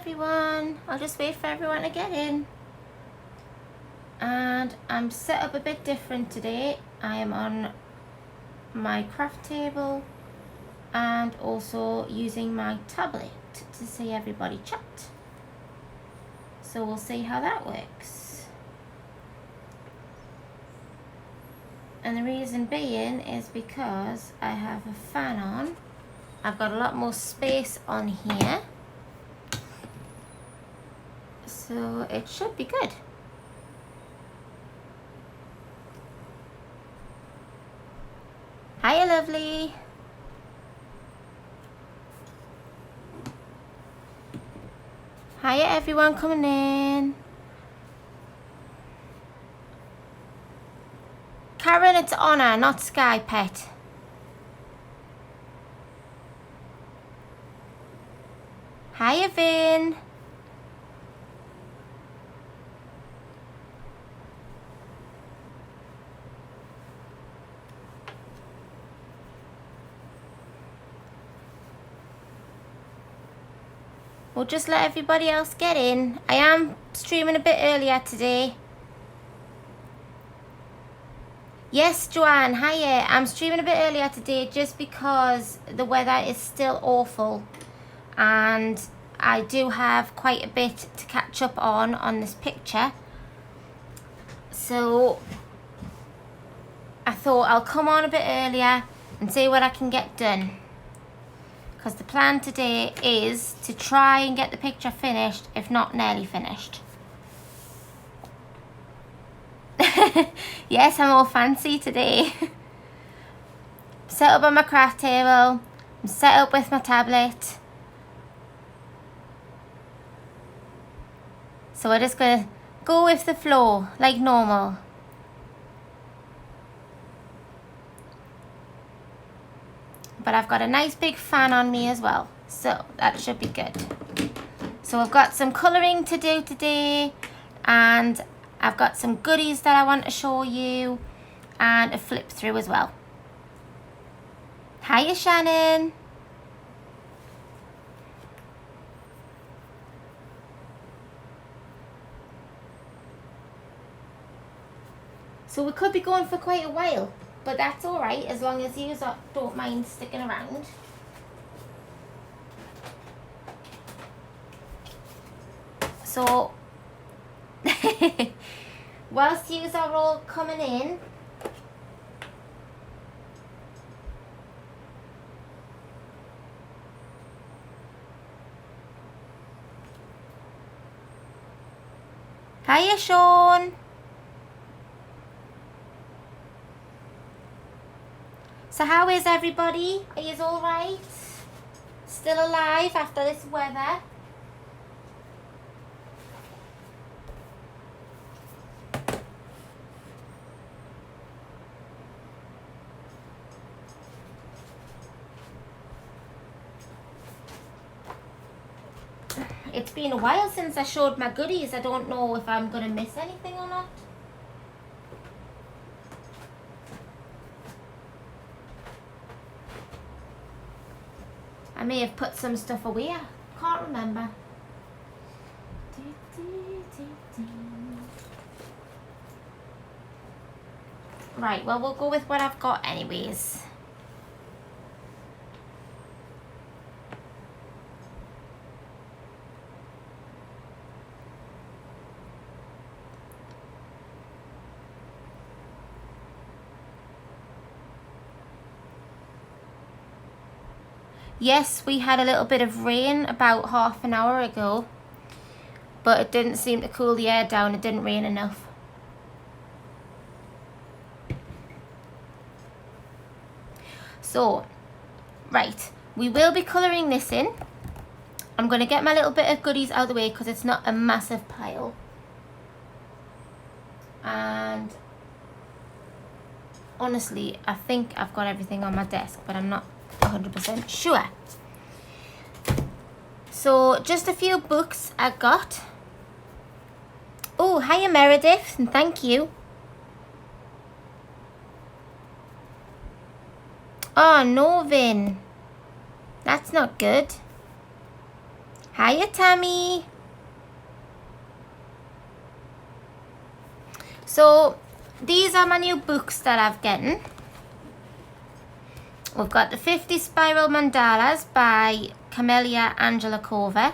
everyone. I'll just wait for everyone to get in. And I'm set up a bit different today. I am on my craft table and also using my tablet to see everybody chat. So we'll see how that works. And the reason being is because I have a fan on. I've got a lot more space on here. So it should be good. Hiya, lovely. Hiya, everyone coming in. Karen, it's Honor, not Sky Pet. Hiya, Vin. We'll just let everybody else get in. I am streaming a bit earlier today. Yes, Joanne, hiya. I'm streaming a bit earlier today just because the weather is still awful. And I do have quite a bit to catch up on this picture. So I thought I'll come on a bit earlier and see what I can get done. Because the plan today is to try and get the picture finished, if not nearly finished. Yes, I'm all fancy today. Set up on my craft table. I'm set up with my tablet. So we're just going to go with the flow like normal. But I've got a nice big fan on me as well, so that should be good. So I've got some colouring to do today, and I've got some goodies that I want to show you, and a flip through as well. Hiya, Shannon. So we could be going for quite a while. But that's alright, as long as you don't mind sticking around. So, whilst you are all coming in, hiya, Sean. So how is everybody? Are you all right? Still alive after this weather? It's been a while since I showed my goodies. I don't know if I'm going to miss anything or not. I may have put some stuff away. I can't remember. Right, well, we'll go with what I've got anyways. Yes, we had a little bit of rain about half an hour ago, but it didn't seem to cool the air down. It didn't rain enough. So, right, we will be colouring this in. I'm going to get my little bit of goodies out of the way because it's not a massive pile. And honestly, I think I've got everything on my desk, but I'm not 100% sure. So just a few books I got. Oh, hiya Meredith, and thank you. Oh no, Vin, that's not good. Hiya, Tammy. So these are my new books that I've gotten. We've got the 50 Spiral Mandalas by Camellia Angelikova.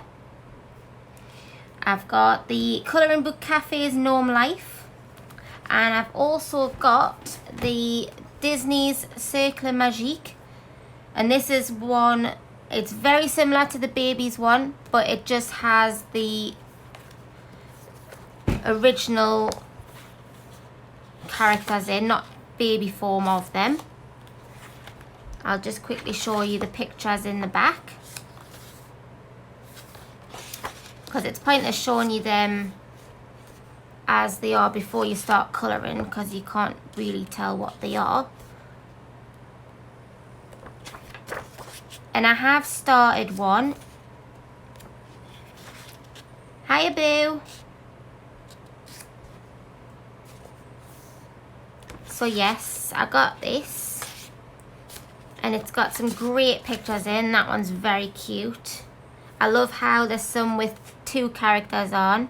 I've got the Colouring Book Cafe's Gnome Life. And I've also got the Disney's Cercle Magique. And this is one, it's very similar to the baby's one, but it just has the original characters in, not baby form of them. I'll just quickly show you the pictures in the back, because it's pointless showing you them as they are before you start colouring, because you can't really tell what they are. And I have started one. Hiya, Boo. So yes, I got this. And it's got some great pictures in. That one's very cute. I love how there's some with 2 characters on.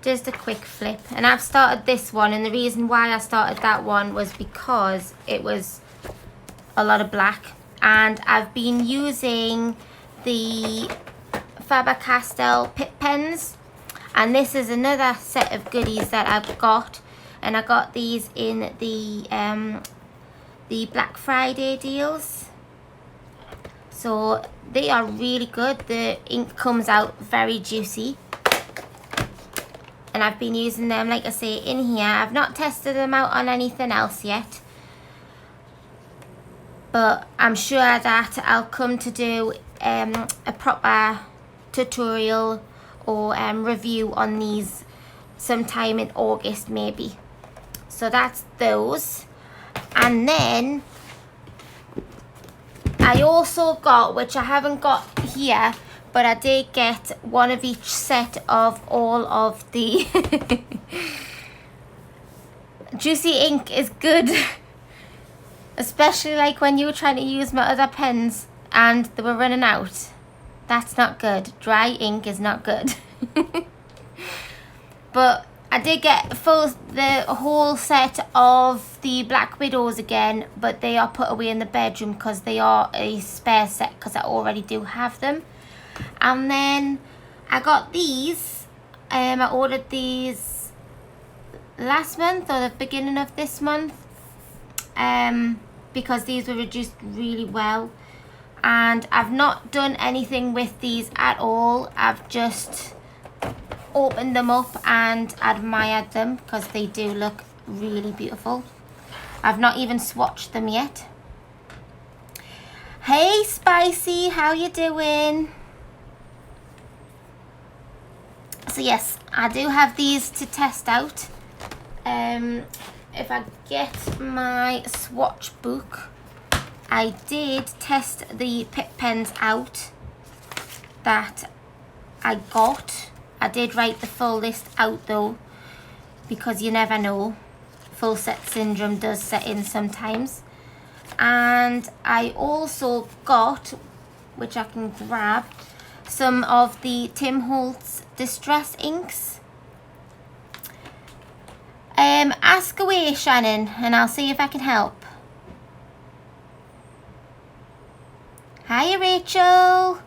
Just a quick flip. And I've started this one, and the reason why I started that one was because it was a lot of black. And I've been using the Faber-Castell Pip Pens. And this is another set of goodies that I've got. And I got these in the Black Friday deals. So they are really good. The ink comes out very juicy. And I've been using them, like I say, in here. I've not tested them out on anything else yet. But I'm sure that I'll come to do a proper tutorial or review on these sometime in August maybe. So that's those. And then I also got, which I haven't got here, but I did get one of each set of all of the juicy ink is good. Especially like when you were trying to use my other pens and they were running out. That's not good. Dry ink is not good. But I did get the whole set of the Black Widows again, but they are put away in the bedroom because they are a spare set because I already do have them. And then I got these. I ordered these last month or the beginning of this month because these were reduced really well. And I've not done anything with these at all. I've just opened them up and admired them because they do look really beautiful. I've not even swatched them yet. Hey Spicy, how you doing? So yes, I do have these to test out. If I get my swatch book, I did test the Pip Pens out that I got. I did write the full list out though, because you never know. Full set syndrome does set in sometimes. And I also got, which I can grab, some of the Tim Holtz Distress inks. Ask away, Shannon, and I'll see if I can help. Hiya, Rachel.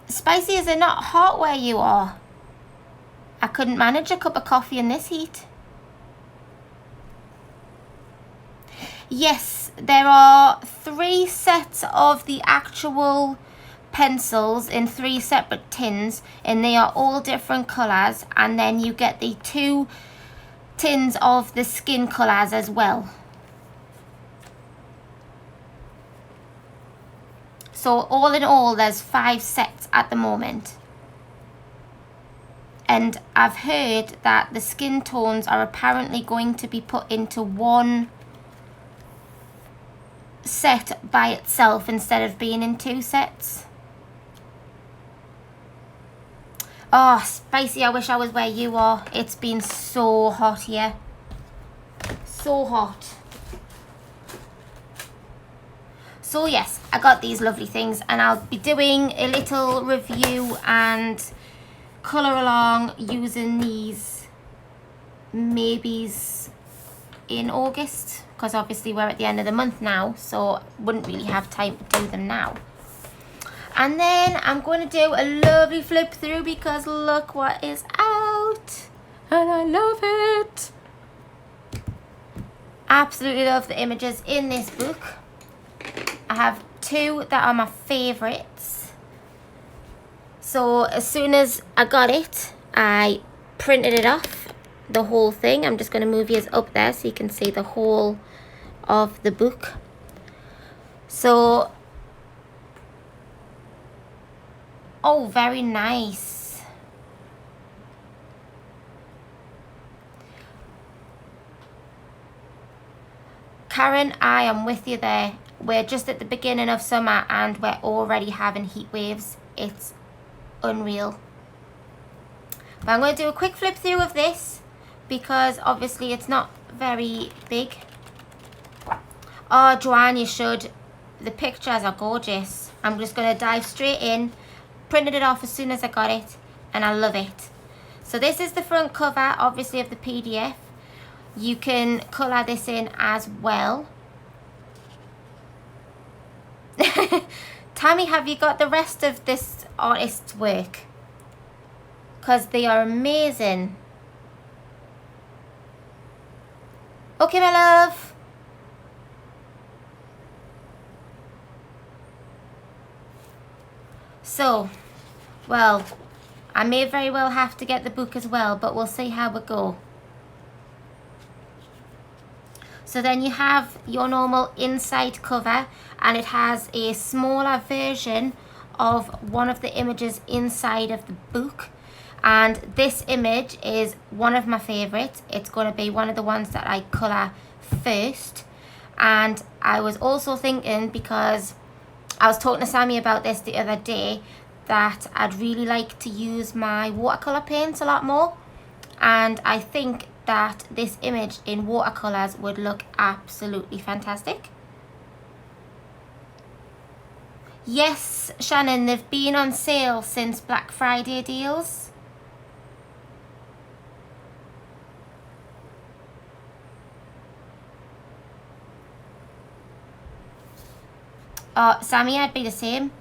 Spicy, is it not hot where you are? I couldn't manage a cup of coffee in this heat. Yes, there are 3 sets of the actual pencils in 3 separate tins, and they are all different colours, and then you get the 2 tins of the skin colours as well. So all in all, there's 5 sets at the moment. And I've heard that the skin tones are apparently going to be put into one set by itself instead of being in 2 sets. Oh, spicy, I wish I was where you are. It's been so hot here. So hot. So yes, I got these lovely things, and I'll be doing a little review and colour along using these maybes in August, because obviously we're at the end of the month now, so wouldn't really have time to do them now. And then I'm going to do a lovely flip through because look what is out, and I love it. Absolutely love the images in this book. I have two that are my favourites. So as soon as I got it, I printed it off, the whole thing. I'm just going to move yours up there so you can see the whole of the book. So, oh, very nice. Karen, I am with you there. We're just at the beginning of summer and we're already having heat waves. It's unreal. But I'm going to do a quick flip through of this because obviously it's not very big. Oh, Joanne, you should. The pictures are gorgeous. I'm just going to dive straight in. Printed it off as soon as I got it, and I love it. So this is the front cover, obviously, of the PDF. You can colour this in as well. Tammy, have you got the rest of this artist's work? Because they are amazing. Okay, my love. So, well, I may very well have to get the book as well, but we'll see how we go. So then you have your normal inside cover, and it has a smaller version of one of the images inside of the book. And this image is one of my favourites. It's going to be one of the ones that I colour first. And I was also thinking, because I was talking to Sammy about this the other day, that I'd really like to use my watercolour paints a lot more. And I think that this image in watercolours would look absolutely fantastic. Yes, Shannon, they've been on sale since Black Friday deals. Sammy, I'd be the same.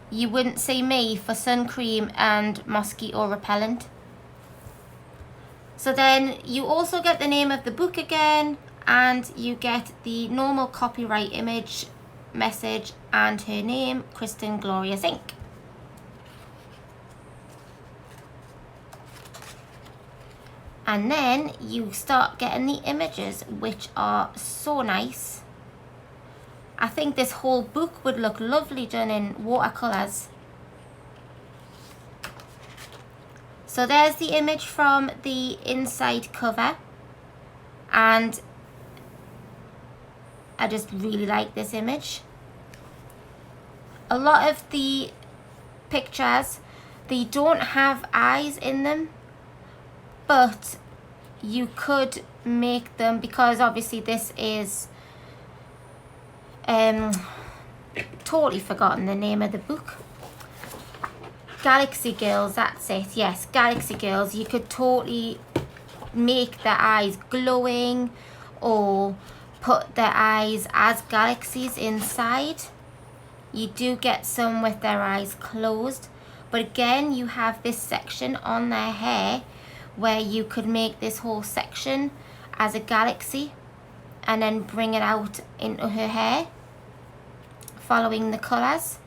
You wouldn't see me for sun cream and mosquito repellent. So then you also get the name of the book again, and you get the normal copyright image, message, and her name, Kristen Glorious Inc. And then you start getting the images, which are so nice. I think this whole book would look lovely done in watercolours. So there's the image from the inside cover, and I just really like this image. A lot of the pictures, they don't have eyes in them, but you could make them, because obviously this is totally forgotten the name of the book. Galaxy Girls, that's it. Yes, Galaxy Girls. You could totally make their eyes glowing or put their eyes as galaxies inside. You do get some with their eyes closed, but again you have this section on their hair where you could make this whole section as a galaxy and then bring it out into her hair following the colours.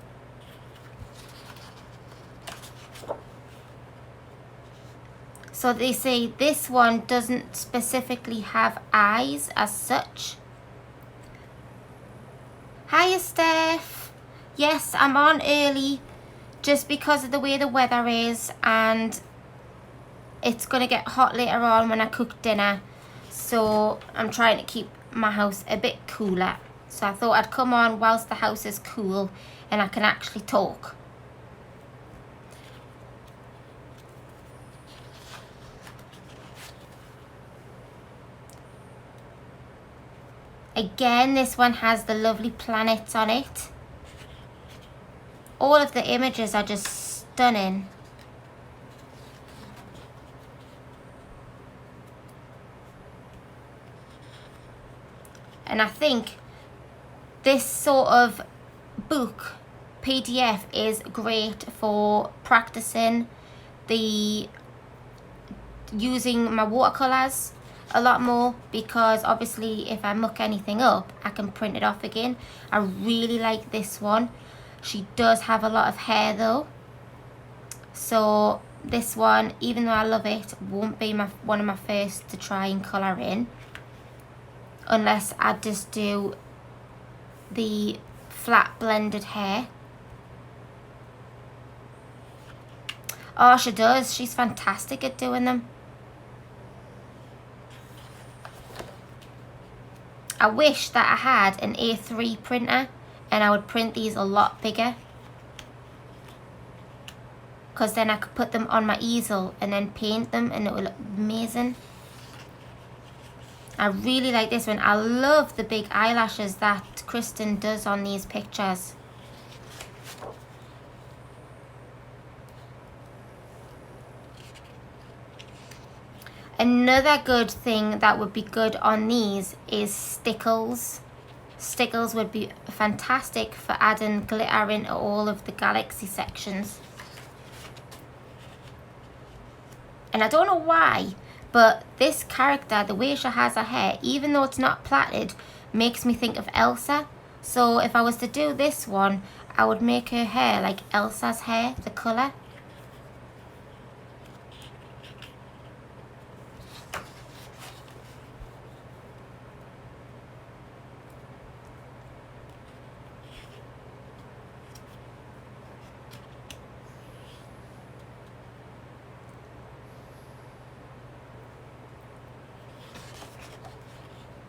So they say this one doesn't specifically have eyes as such. Hiya, Steph. Yes, I'm on early just because of the way the weather is, and it's going to get hot later on when I cook dinner. So I'm trying to keep my house a bit cooler. So I thought I'd come on whilst the house is cool and I can actually talk. Again, this one has the lovely planets on it. All of the images are just stunning. And I think this sort of book, PDF, is great for practicing using my watercolours a lot more, because obviously if I muck anything up I can print it off again. I really like this one. She does have a lot of hair though, so this one, even though I love it, won't be one of my first to try and colour in, unless I just do the flat blended hair. Oh, she does. She's fantastic at doing them. I wish that I had an A3 printer and I would print these a lot bigger, because then I could put them on my easel and then paint them and it will look amazing. I really like this one. I love the big eyelashes that Kristen does on these pictures. Another good thing that would be good on these is stickles. Stickles would be fantastic for adding glitter into all of the galaxy sections. And I don't know why, but this character, the way she has her hair, even though it's not plaited, makes me think of Elsa. So if I was to do this one, I would make her hair like Elsa's hair, the colour.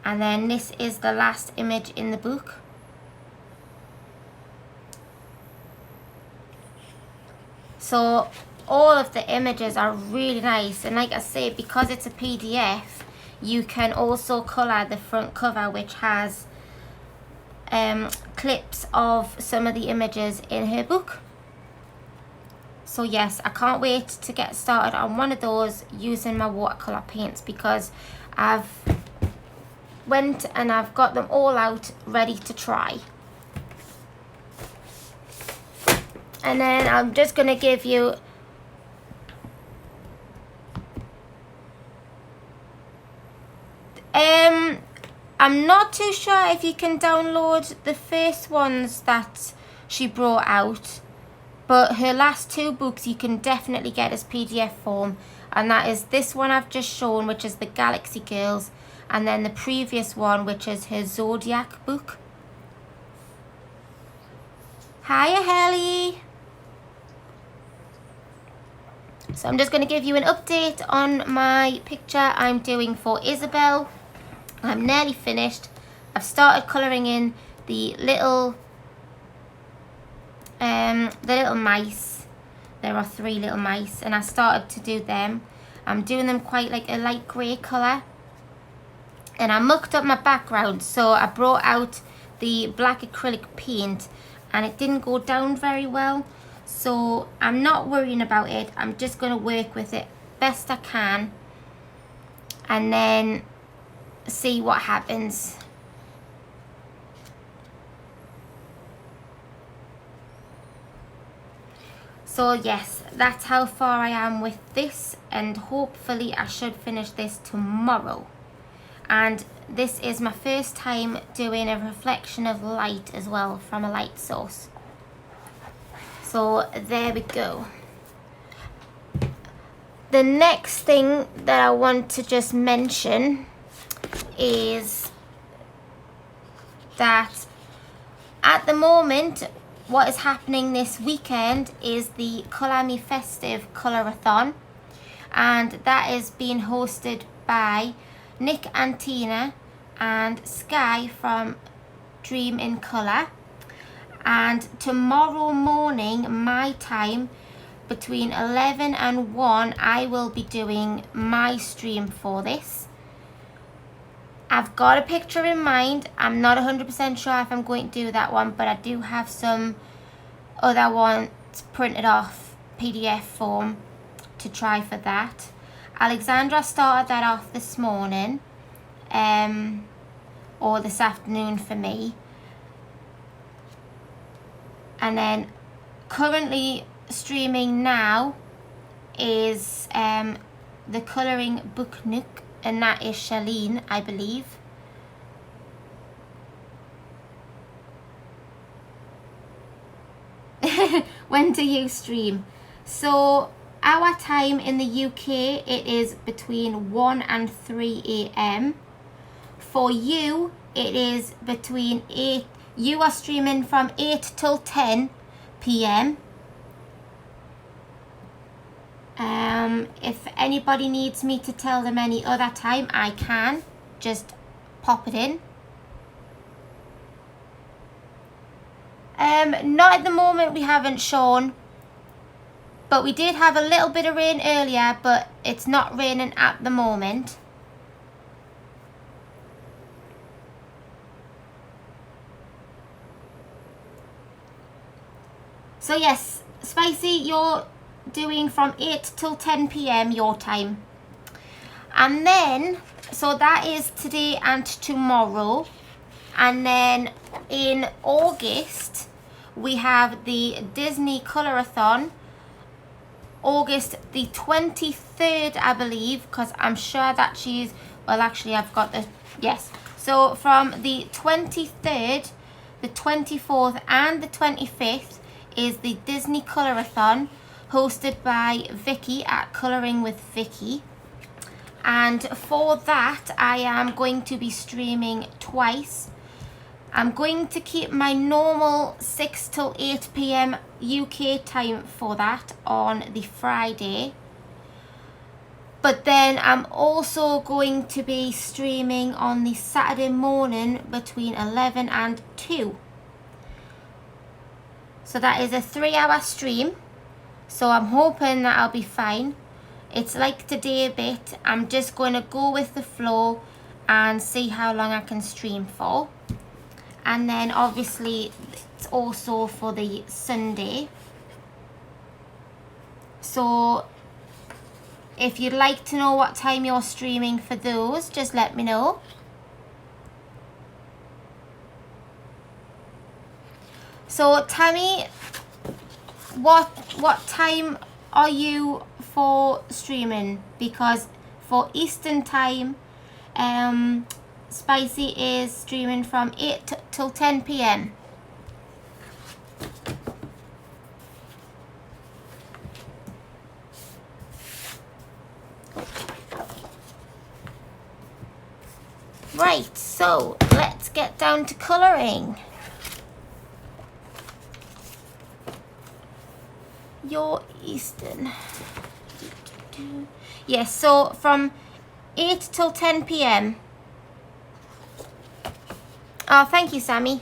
And then this is the last image in the book. So all of the images are really nice, and like I say, because it's a PDF, you can also colour the front cover, which has clips of some of the images in her book. So yes, I can't wait to get started on one of those using my watercolour paints, because I've went and I've got them all out ready to try. And then I'm just going to give you I'm not too sure if you can download the first ones that she brought out, but her last two books you can definitely get as PDF form, and that is this one I've just shown, which is the Galaxy Girls, and then the previous one, which is her Zodiac book. Hiya, Helly. So I'm just going to give you an update on my picture I'm doing for Isabel. I'm nearly finished. I've started colouring in the little mice. There are 3 little mice, and I started to do them. I'm doing them quite like a light grey colour. And I mucked up my background, so I brought out the black acrylic paint and it didn't go down very well. So I'm not worrying about it. I'm just going to work with it best I can and then see what happens. So yes, that's how far I am with this, and hopefully I should finish this tomorrow. And this is my first time doing a reflection of light as well from a light source. So there we go. The next thing that I want to just mention is that at the moment, what is happening this weekend is the Colour Me Festive Colour-a-thon, and that is being hosted by Nick and Tina and Sky from Dream in Colour. And tomorrow morning, my time, between 11 and 1, I will be doing my stream for this. I've got a picture in mind. I'm not 100% sure if I'm going to do that one, but I do have some other ones printed off PDF form to try for that. Alexandra started that off this morning, or this afternoon for me. And then currently streaming now is the Colouring Book Nook, and that is Charlene, I believe. When do you stream? So our time in the UK, it is between 1 and 3 AM. For you, it is between 8, you are streaming from 8 till 10 PM. If anybody needs me to tell them any other time, I can just pop it in. Not at the moment, we haven't, Sean, but we did have a little bit of rain earlier, but it's not raining at the moment. So yes, Spicy, you're doing from 8 till 10 PM your time. And then, so that is today and tomorrow. And then in August, we have the Disney Colorathon. August the 23rd, I believe, because I'm sure that she's, well, actually, I've got the, yes. So from the 23rd, the 24th, and the 25th is the Disney Colorathon, hosted by Vicky at Colouring with Vicky. And for that, I am going to be streaming twice. I'm going to keep my normal 6 till 8 PM UK time for that on the Friday. But then I'm also going to be streaming on the Saturday morning between 11 and 2. So that is a 3-hour stream. So I'm hoping that I'll be fine. It's like today a bit. I'm just going to go with the flow and see how long I can stream for. And then obviously it's also for the Sunday. So if you'd like to know what time you're streaming for those, just let me know. So Tammy, what time are you for streaming? Because for Eastern time, Spicy is streaming from 8 till 10 PM. Right, so let's get down to colouring. Your Eastern. Yes, so from 8 till 10 PM. Oh, thank you, Sammy.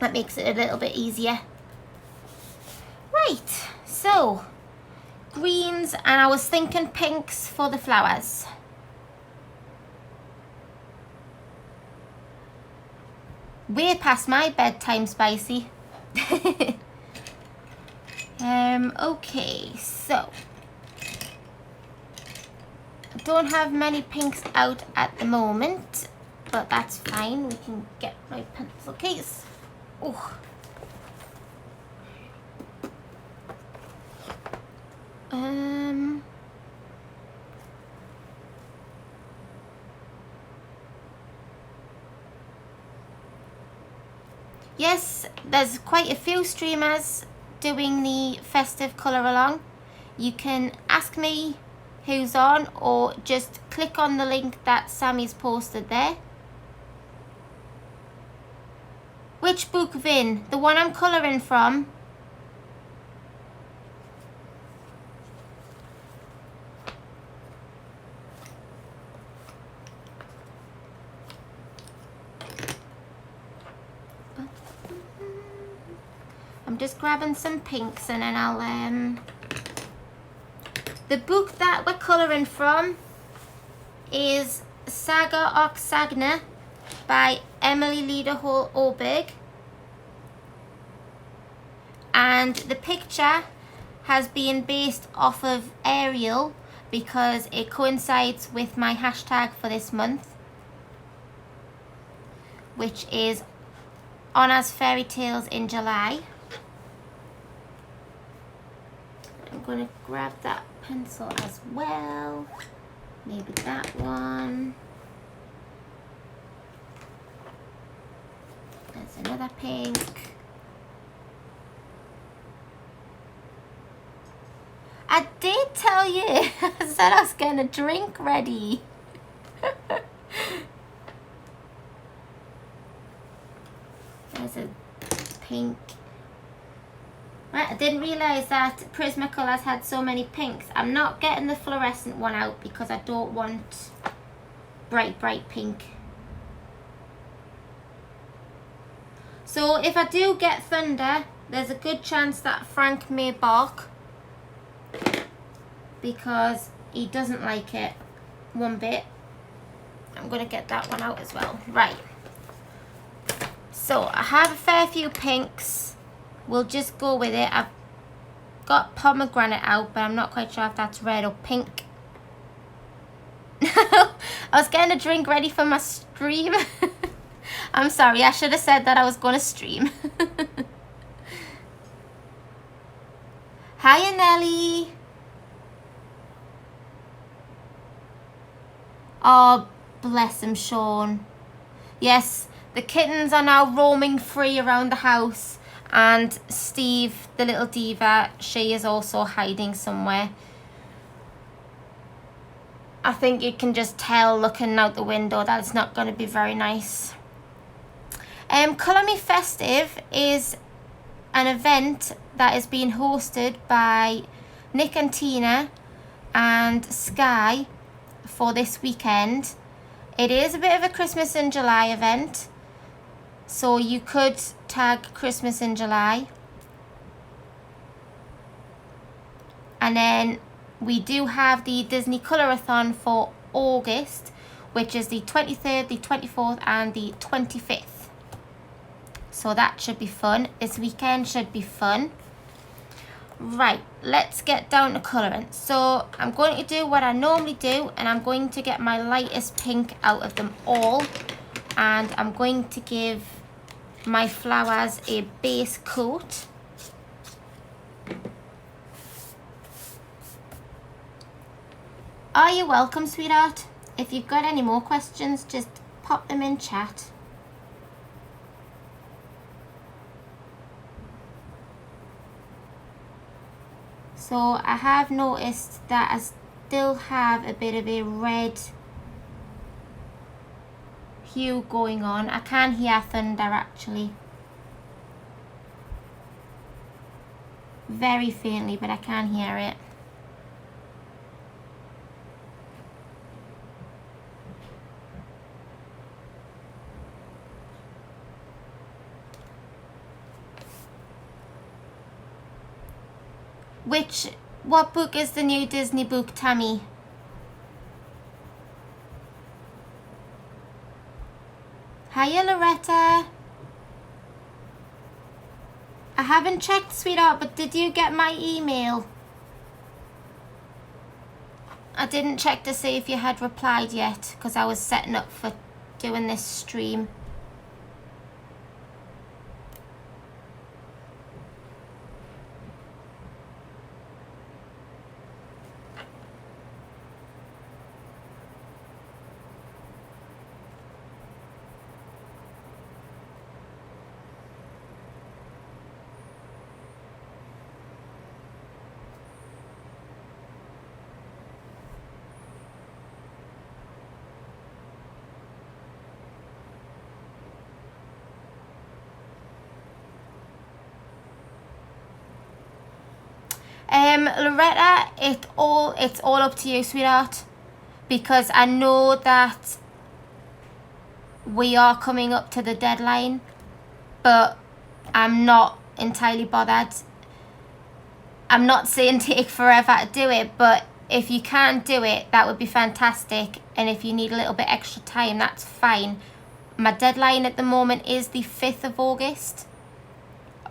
That makes it a little bit easier. Right, so greens, and I was thinking pinks for the flowers. Way past my bedtime, Spicy. Okay, so I don't have many pinks out at the moment, but that's fine. We can get my pencil case. Oh. Yes, there's quite a few streamers doing the festive colour along. You can ask me who's on, or just click on the link that Sammy's posted there. Which book, Vin? The one I'm colouring from? I'm just grabbing some pinks and then I'll the book that we're colouring from is Sagor Ox Sagner by Emilie Lidehall Oberg. And the picture has been based off of Ariel because it coincides with my hashtag for this month, which is Anna's Fairy Tales in July. I'm going to grab that pencil as well, maybe that one. There's another pink. I did tell you, I said I was getting a drink ready. There's a pink. Right, I didn't realise that Prismacolor had so many pinks. I'm not getting the fluorescent one out because I don't want bright pink. So if I do get thunder, there's a good chance that Frank may bark, because he doesn't like it one bit. I'm going to get that one out as well. Right. So I have a fair few pinks. We'll just go with it. I've got pomegranate out, but I'm not quite sure if that's red or pink. I was getting a drink ready for my stream. I'm sorry, I should have said that I was going to stream. Hiya, Nelly. Oh, bless him, Sean. Yes, the kittens are now roaming free around the house, and Steve, the little diva, she is also hiding somewhere. I think you can just tell looking out the window that it's not going to be very nice. Colour Me Festive is an event that is being hosted by Nick and Tina and Sky for this weekend. It is a bit of a Christmas in July event, so you could tag Christmas in July. And then we do have the Disney Colorathon for August, which is the 23rd, the 24th and the 25th. So that should be fun. This weekend should be fun. Right, let's get down to colouring. So I'm going to do what I normally do, and I'm going to get my lightest pink out of them all, and I'm going to give my flowers a base coat. Are you welcome, sweetheart? If you've got any more questions, just pop them in chat. So I have noticed that I still have a bit of a red hue going on. I can hear thunder actually. Very faintly, but I can hear it. What book is the new Disney book, Tammy? Hiya, Loretta. I haven't checked, sweetheart, but did you get my email? I didn't check to see if you had replied yet, because I was setting up for doing this stream. Loretta, it's all up to you, sweetheart, because I know that we are coming up to the deadline, but I'm not entirely bothered. I'm not saying take forever to do it, but if you can't do it, that would be fantastic. And if you need a little bit extra time, that's fine. My deadline at the moment is the 5th of August.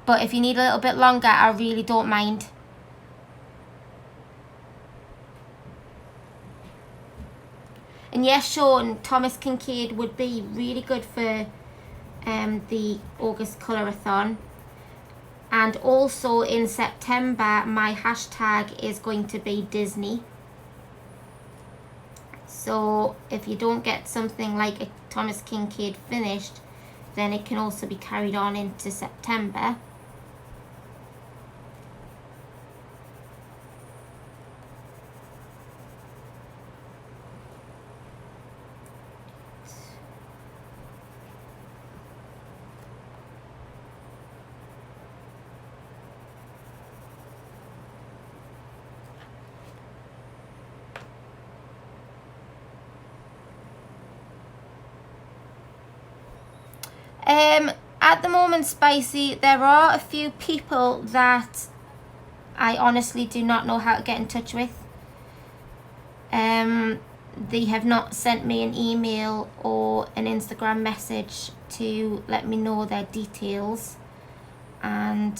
But if you need a little bit longer, I really don't mind. And yes, Sean, Thomas Kincaid would be really good for the August Colorathon. And also in September, my hashtag is going to be Disney. So if you don't get something like a Thomas Kincaid finished, then it can also be carried on into September. At the moment, Spicy, there are a few people that I honestly do not know how to get in touch with. They have not sent me an email or an Instagram message to let me know their details. And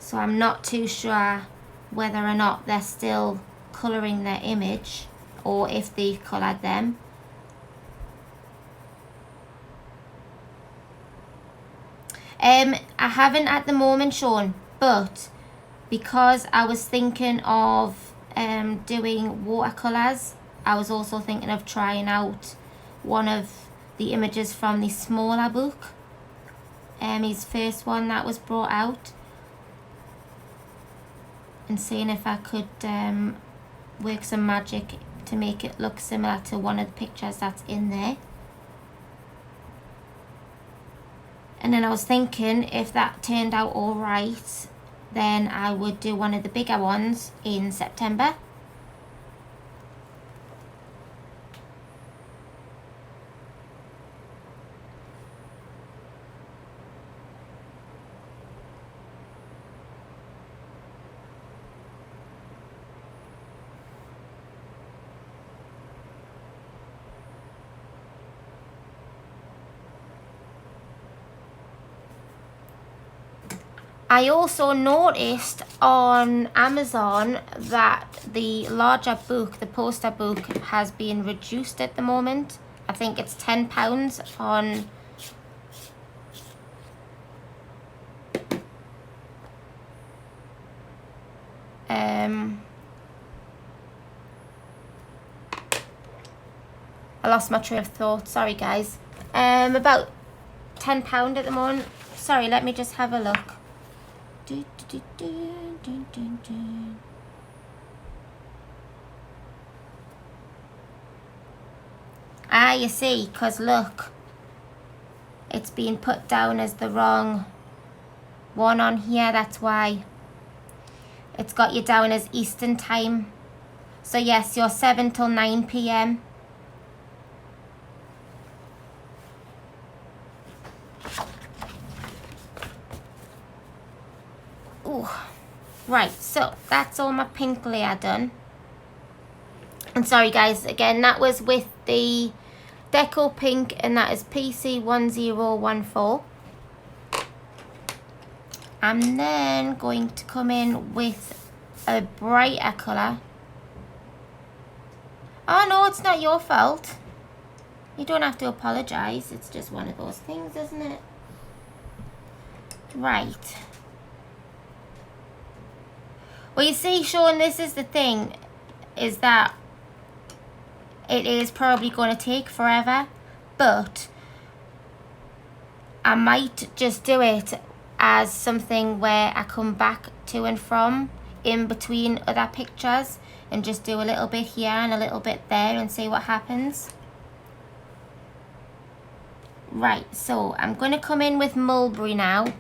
so I'm not too sure whether or not they're still colouring their image or if they've coloured them. I haven't at the moment, Sean, but because I was thinking of doing watercolours, I was also thinking of trying out one of the images from the smaller book, his first one that was brought out, and seeing if I could work some magic to make it look similar to one of the pictures that's in there. And then I was thinking if that turned out all right, then I would do one of the bigger ones in September. I also noticed on Amazon that the larger book, the poster book, has been reduced at the moment. I think it's £10 on I lost my train of thought, sorry guys. About £10 at the moment. Sorry, let me just have a look. Ah, you see, because look, it's been put down as the wrong one on here, that's why. It's got you down as Eastern time. So yes, you're 7 till 9 p.m. Ooh. Right, so that's all my pink layer done. And sorry guys, again, that was with the Deco pink, and that is PC1014. I'm then going to come in with a brighter colour. Oh no, it's not your fault. You don't have to apologise. It's just one of those things, isn't it? Right. Well, you see, Sean, this is the thing, is that it is probably going to take forever, but I might just do it as something where I come back to and from in between other pictures and just do a little bit here and a little bit there and see what happens. Right, so I'm going to come in with Mulberry now.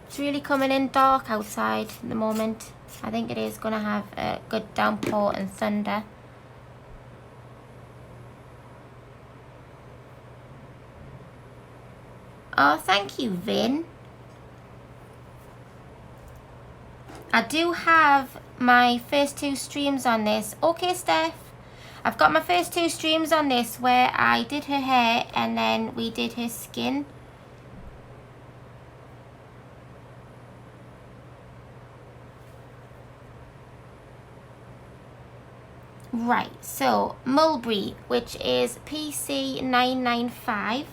It's really coming in dark outside at the moment. I think it is going to have a good downpour and thunder. Oh, thank you, Vin. I do have my first 2 streams on this. Okay, Steph. I've got my first 2 streams on this where I did her hair and then we did her skin. Right, so Mulberry, which is PC995,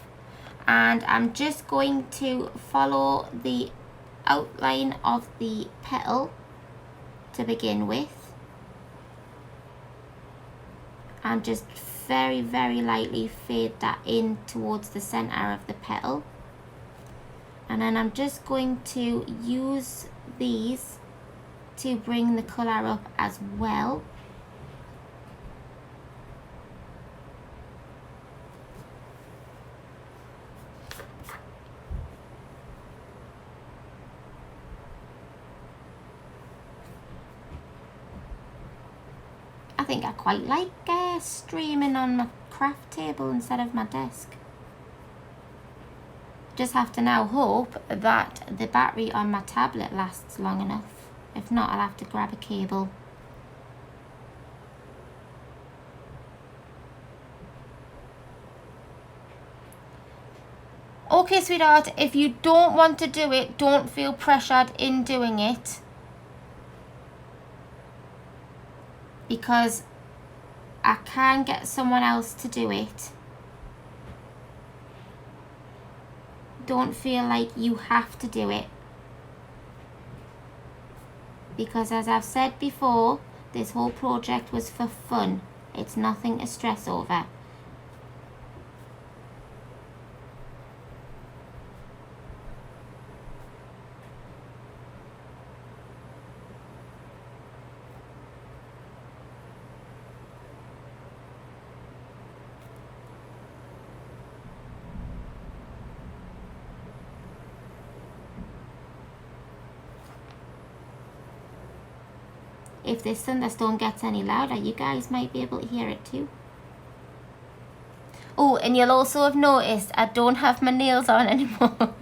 and I'm just going to follow the outline of the petal to begin with, and just very, very lightly fade that in towards the center of the petal. And then I'm just going to use these to bring the color up as well. I think I quite like streaming on my craft table instead of my desk. Just have to now hope that the battery on my tablet lasts long enough. If not, I'll have to grab a cable. Okay, sweetheart, if you don't want to do it, don't feel pressured in doing it. Because I can get someone else to do it. Don't feel like you have to do it. Because as I've said before, this whole project was for fun. It's nothing to stress over. If this thunderstorm gets any louder, you guys might be able to hear it too. Oh, and you'll also have noticed I don't have my nails on anymore.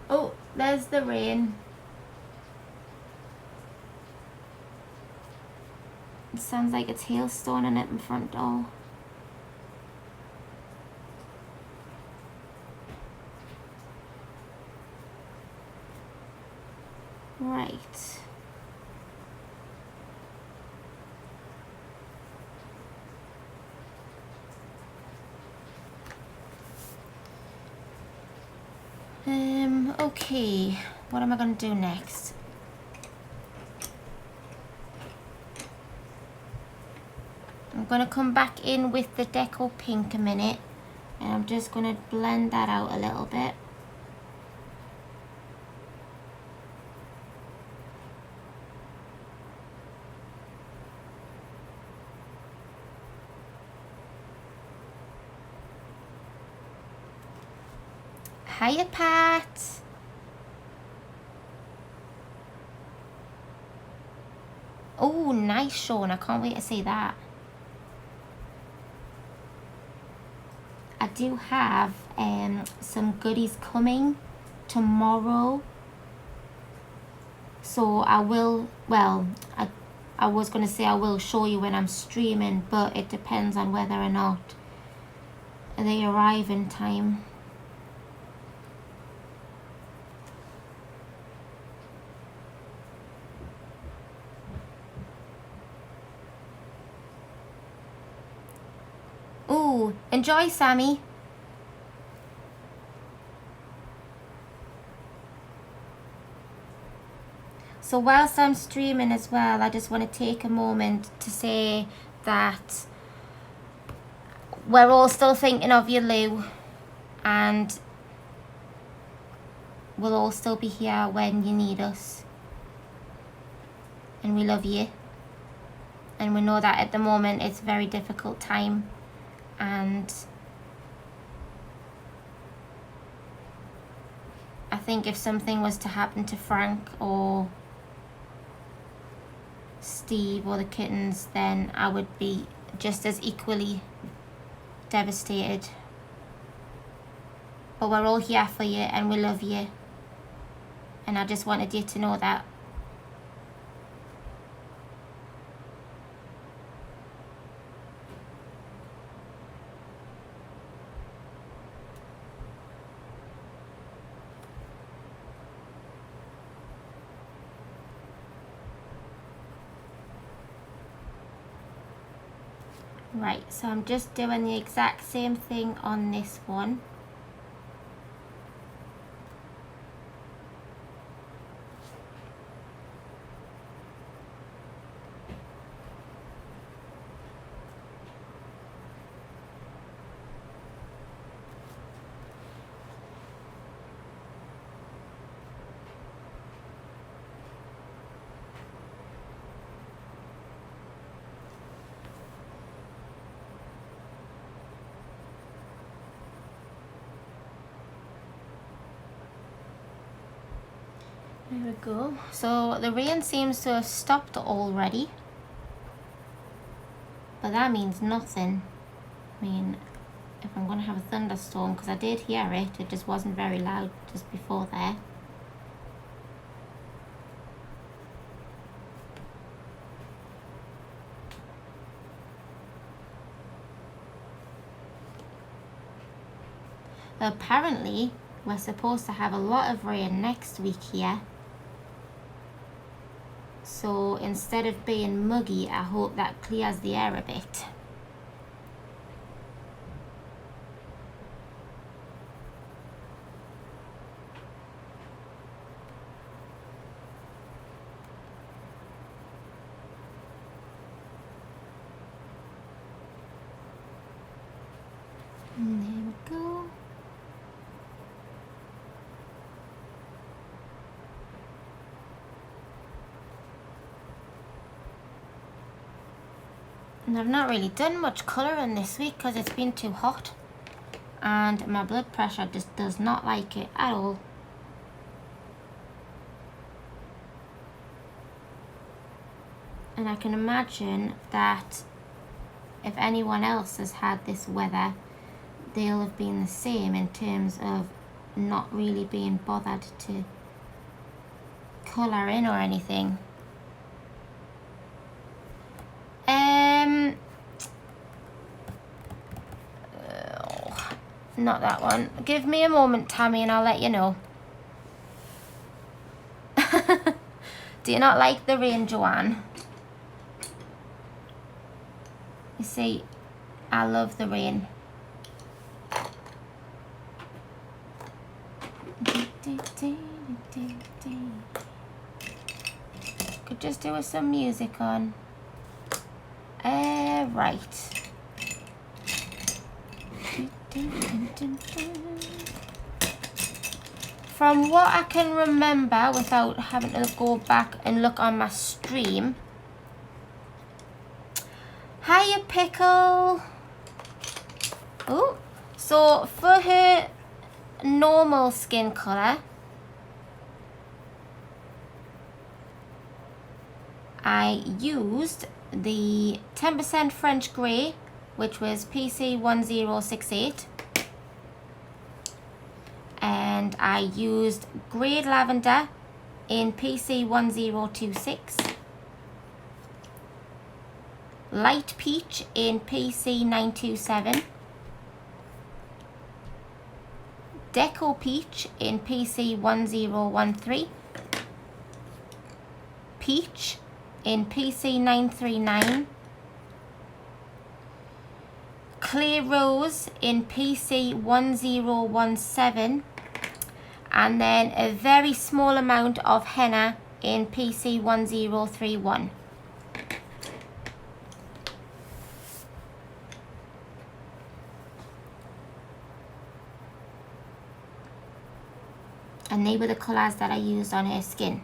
Oh, there's the rain. It sounds like it's hailstoning at my front door. Right. Okay, what am I going to do next? I'm going to come back in with the Deco pink a minute, and I'm just going to blend that out a little bit. Hiya, Pat. Oh, nice, Sean. I can't wait to see that. I do have some goodies coming tomorrow. So I will, well, I was going to say I will show you when I'm streaming, but it depends on whether or not they arrive in time. Ooh, enjoy, Sammy. So whilst I'm streaming as well, I just want to take a moment to say that we're all still thinking of you, Lou, and we'll all still be here when you need us. And we love you. And we know that at the moment it's a very difficult time. And I think if something was to happen to Frank or Steve or the kittens, then I would be just as equally devastated. But we're all here for you and we love you. And I just wanted you to know that. Right, so I'm just doing the exact same thing on this one. There we go. So the rain seems to have stopped already. But that means nothing. I mean, if I'm going to have a thunderstorm, because I did hear it, it just wasn't very loud just before there. Apparently, we're supposed to have a lot of rain next week here. So instead of being muggy, I hope that clears the air a bit. And there we go. And I've not really done much colouring this week because it's been too hot and my blood pressure just does not like it at all. And I can imagine that if anyone else has had this weather, they'll have been the same in terms of not really being bothered to colour in or anything. Not that one. Give me a moment, Tammy, and I'll let you know. Do you not like the rain, Joanne? You see, I love the rain. Could just do with some music on. Right. From what I can remember, without having to go back and look on my stream. Hiya, Pickle. Oh, so for her normal skin colour, I used the 10% French Grey, which was PC1068, and I used Grey Lavender in PC1026, Light Peach in PC927, Deco Peach in PC1013, Peach in PC939, Clay Rose in PC1017, and then a very small amount of henna in PC1031. And they were the colours that I used on her skin.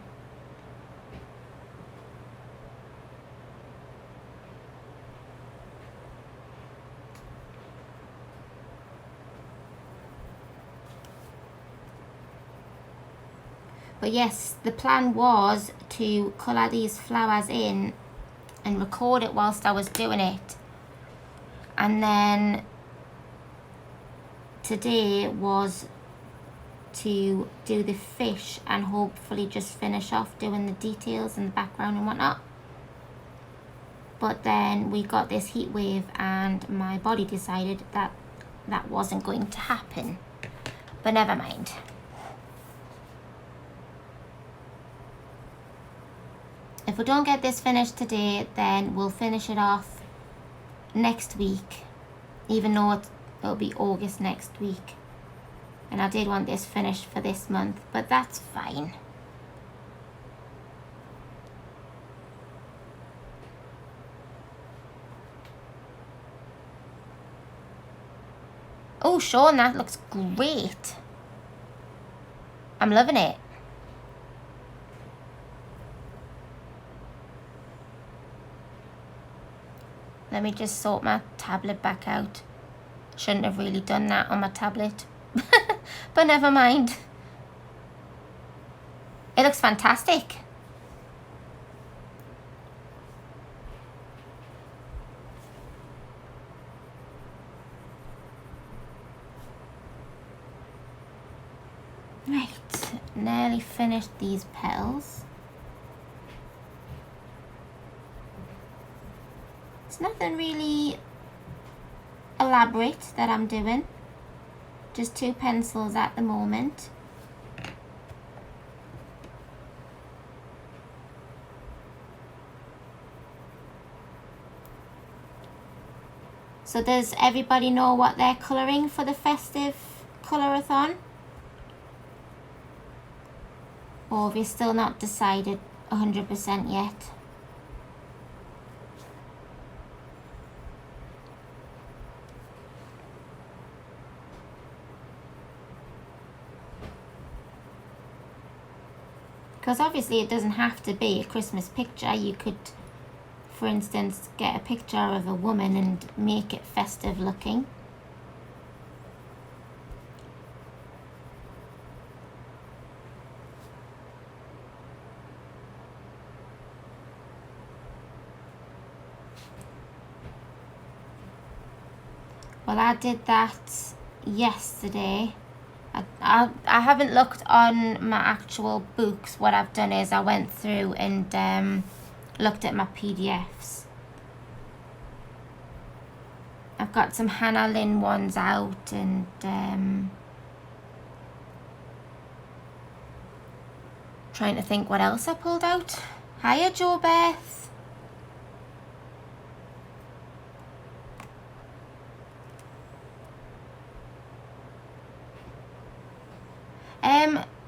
But yes, the plan was to colour these flowers in and record it whilst I was doing it. And then today was to do the fish and hopefully just finish off doing the details in the background and whatnot. But then we got this heat wave and my body decided that that wasn't going to happen. But never mind. If we don't get this finished today, then we'll finish it off next week, even though it'll be August next week. And I did want this finished for this month, but that's fine. Oh, Sean, that looks great. I'm loving it. Let me just sort my tablet back out. Shouldn't have really done that on my tablet. But never mind. It looks fantastic. Right, nearly finished these petals. It's nothing really elaborate that I'm doing. Just 2 pencils at the moment. So does everybody know what they're colouring for the festive colourathon? Or have you still not decided 100% yet? Because obviously it doesn't have to be a Christmas picture. You could, for instance, get a picture of a woman and make it festive looking. Well, I did that yesterday. I haven't looked on my actual books. What I've done is I went through and looked at my PDFs. I've got some Hannah Lynn ones out and trying to think what else I pulled out. Hiya, Jo Beth.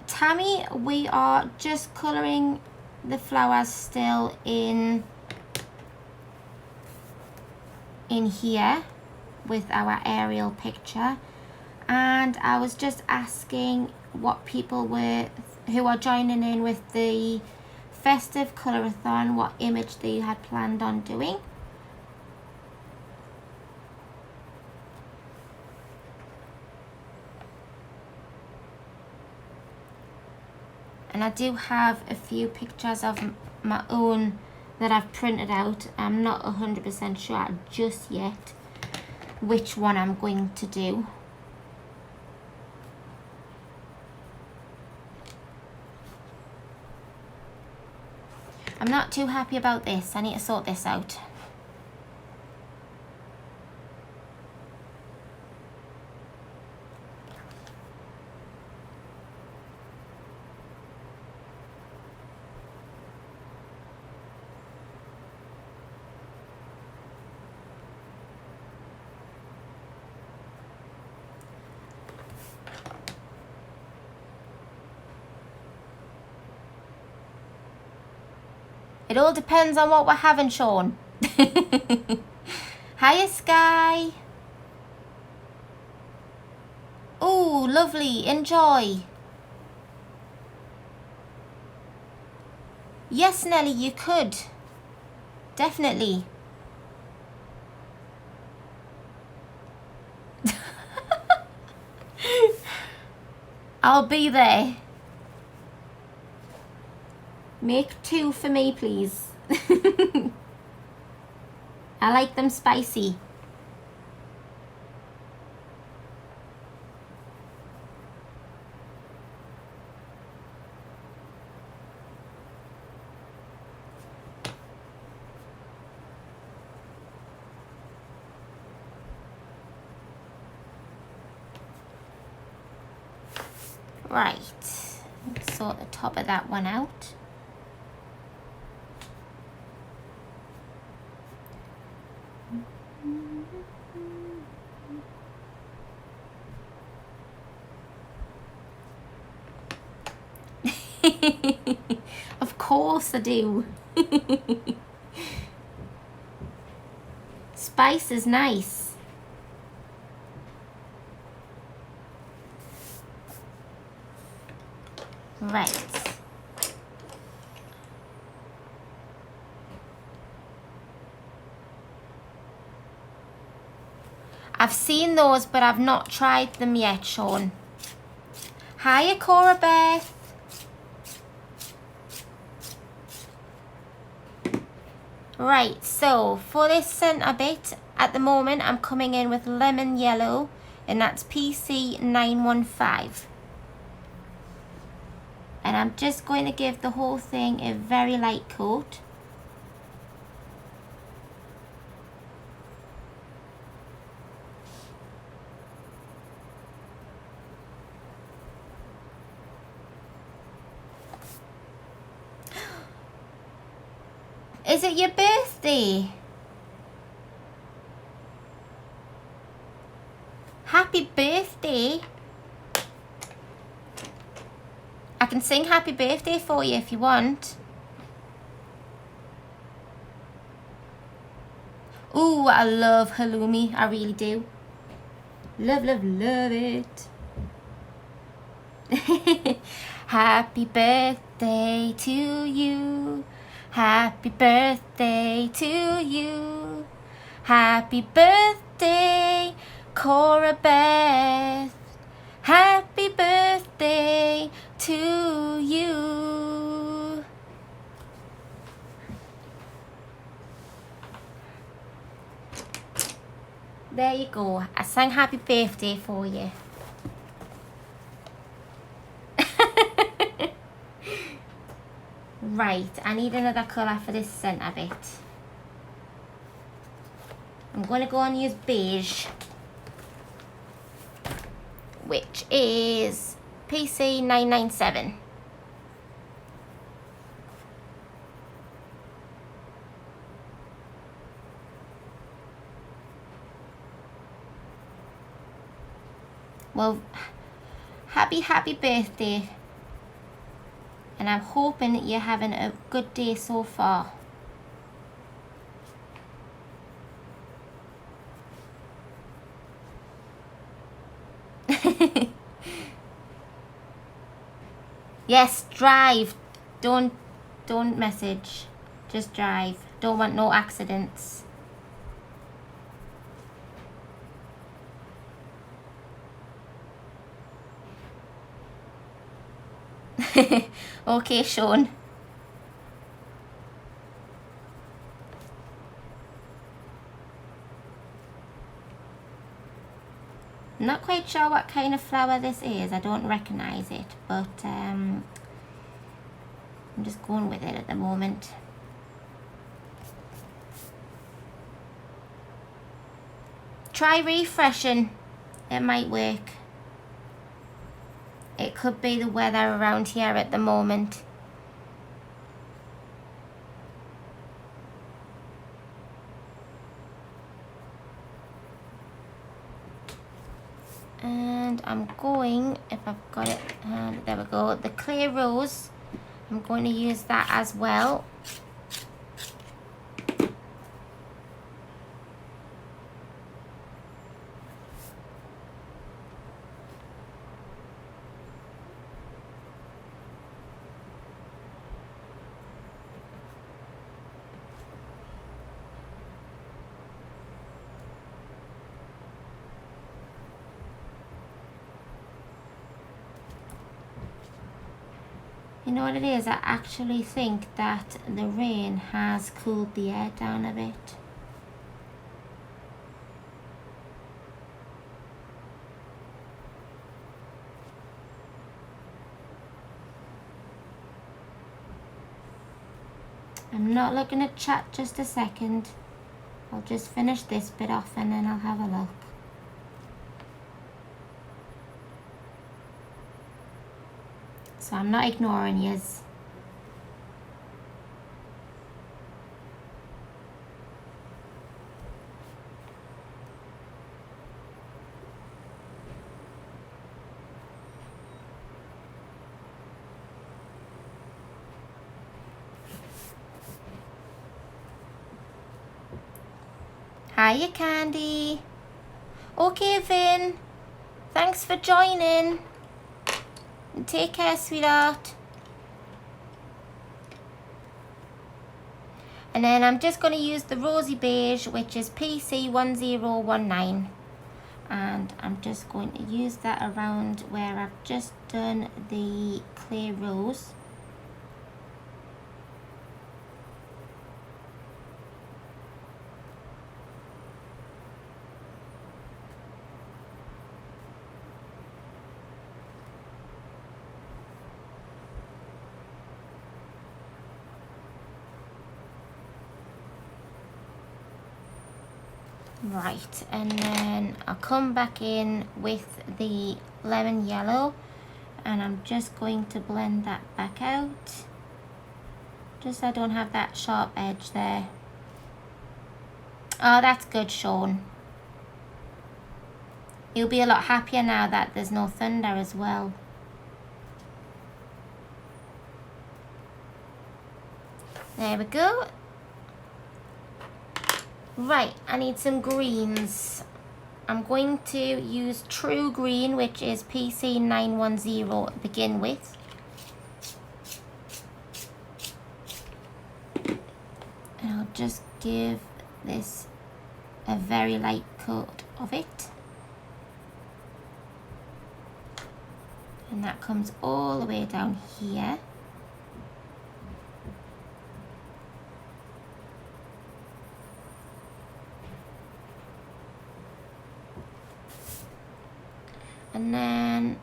Tammy, we are just colouring the flowers still in here with our aerial picture, and I was just asking what people were who are joining in with the festive colourathon, what image they had planned on doing. And I do have a few pictures of my own that I've printed out. I'm not 100% sure just yet which one I'm going to do. I'm not too happy about this. I need to sort this out. It all depends on what we're having, Sean. Hiya, Sky. Oh, lovely. Enjoy. Yes, Nelly, you could. Definitely. I'll be there. Make 2 for me, please. I like them spicy. Right, let's sort the top of that one out. Of course I do. Spice is nice. Right. I've seen those, but I've not tried them yet, Sean. Hiya, Cora Beth. Right, so for this centre bit, at the moment, I'm coming in with lemon yellow, and that's PC 915. And I'm just going to give the whole thing a very light coat. Is it your birthday? Happy birthday. I can sing happy birthday for you if you want. Ooh, I love halloumi. I really do. Love, love, love it. Happy birthday to you. Happy birthday to you. Happy birthday, Cora Beth. Happy birthday to you. There you go. I sang happy birthday for you. Right, I need another colour for this centre bit. I'm going to go and use beige, which is PC 997. Well, happy birthday. And I'm hoping that you're having a good day so far. Yes, drive. Don't message. Just drive. Don't want no accidents. Okay, Sean. I'm not quite sure what kind of flower this is. I don't recognize it, but I'm just going with it at the moment. Try refreshing. It might work. It could be the weather around here at the moment. And I'm going, if I've got it, there we go, the clear rose. I'm going to use that as well. You know what it is? I actually think that the rain has cooled the air down a bit. I'm not looking at chat just a second. I'll just finish this bit off and then I'll have a look. So I'm not ignoring yous. Hiya, Candy. Okay, Vin. Thanks for joining. Take care, sweetheart. And then I'm just going to use the Rosy Beige, which is PC1019. And I'm just going to use that around where I've just done the clay rose. Right, and then I'll come back in with the lemon yellow and I'm just going to blend that back out, just so I don't have that sharp edge there. Oh, that's good, Sean. You'll be a lot happier now that there's no thunder as well. There we go. Right, I need some greens. I'm going to use True Green, which is PC910 to begin with. And I'll just give this a very light coat of it. And that comes all the way down here. And then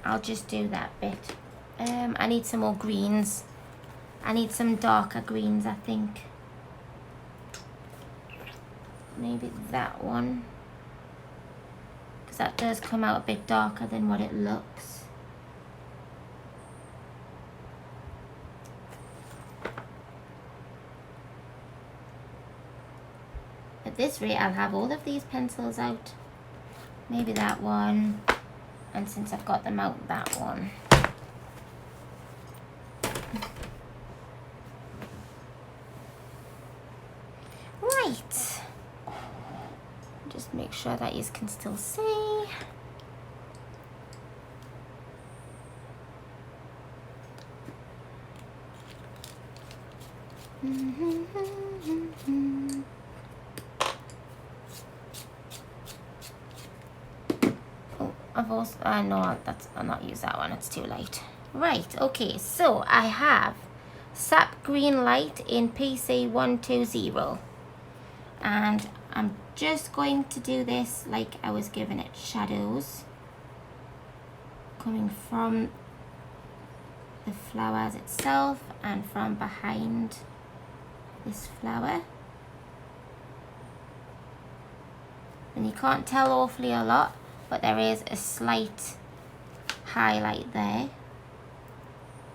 I'll just do that bit. I need some more greens. I need some darker greens, I think. Maybe that one, because that does come out a bit darker than what it looks. At this rate, I'll have all of these pencils out. Maybe that one. And since I've got them out, that one. Right. Just make sure that you can still see. I've also, no, I'll not use that one, it's too light. Right, okay, so I have Sap Green Light in PC120. And I'm just going to do this like I was giving it shadows. Coming from the flowers itself and from behind this flower. And you can't tell awfully a lot, but there is a slight highlight there.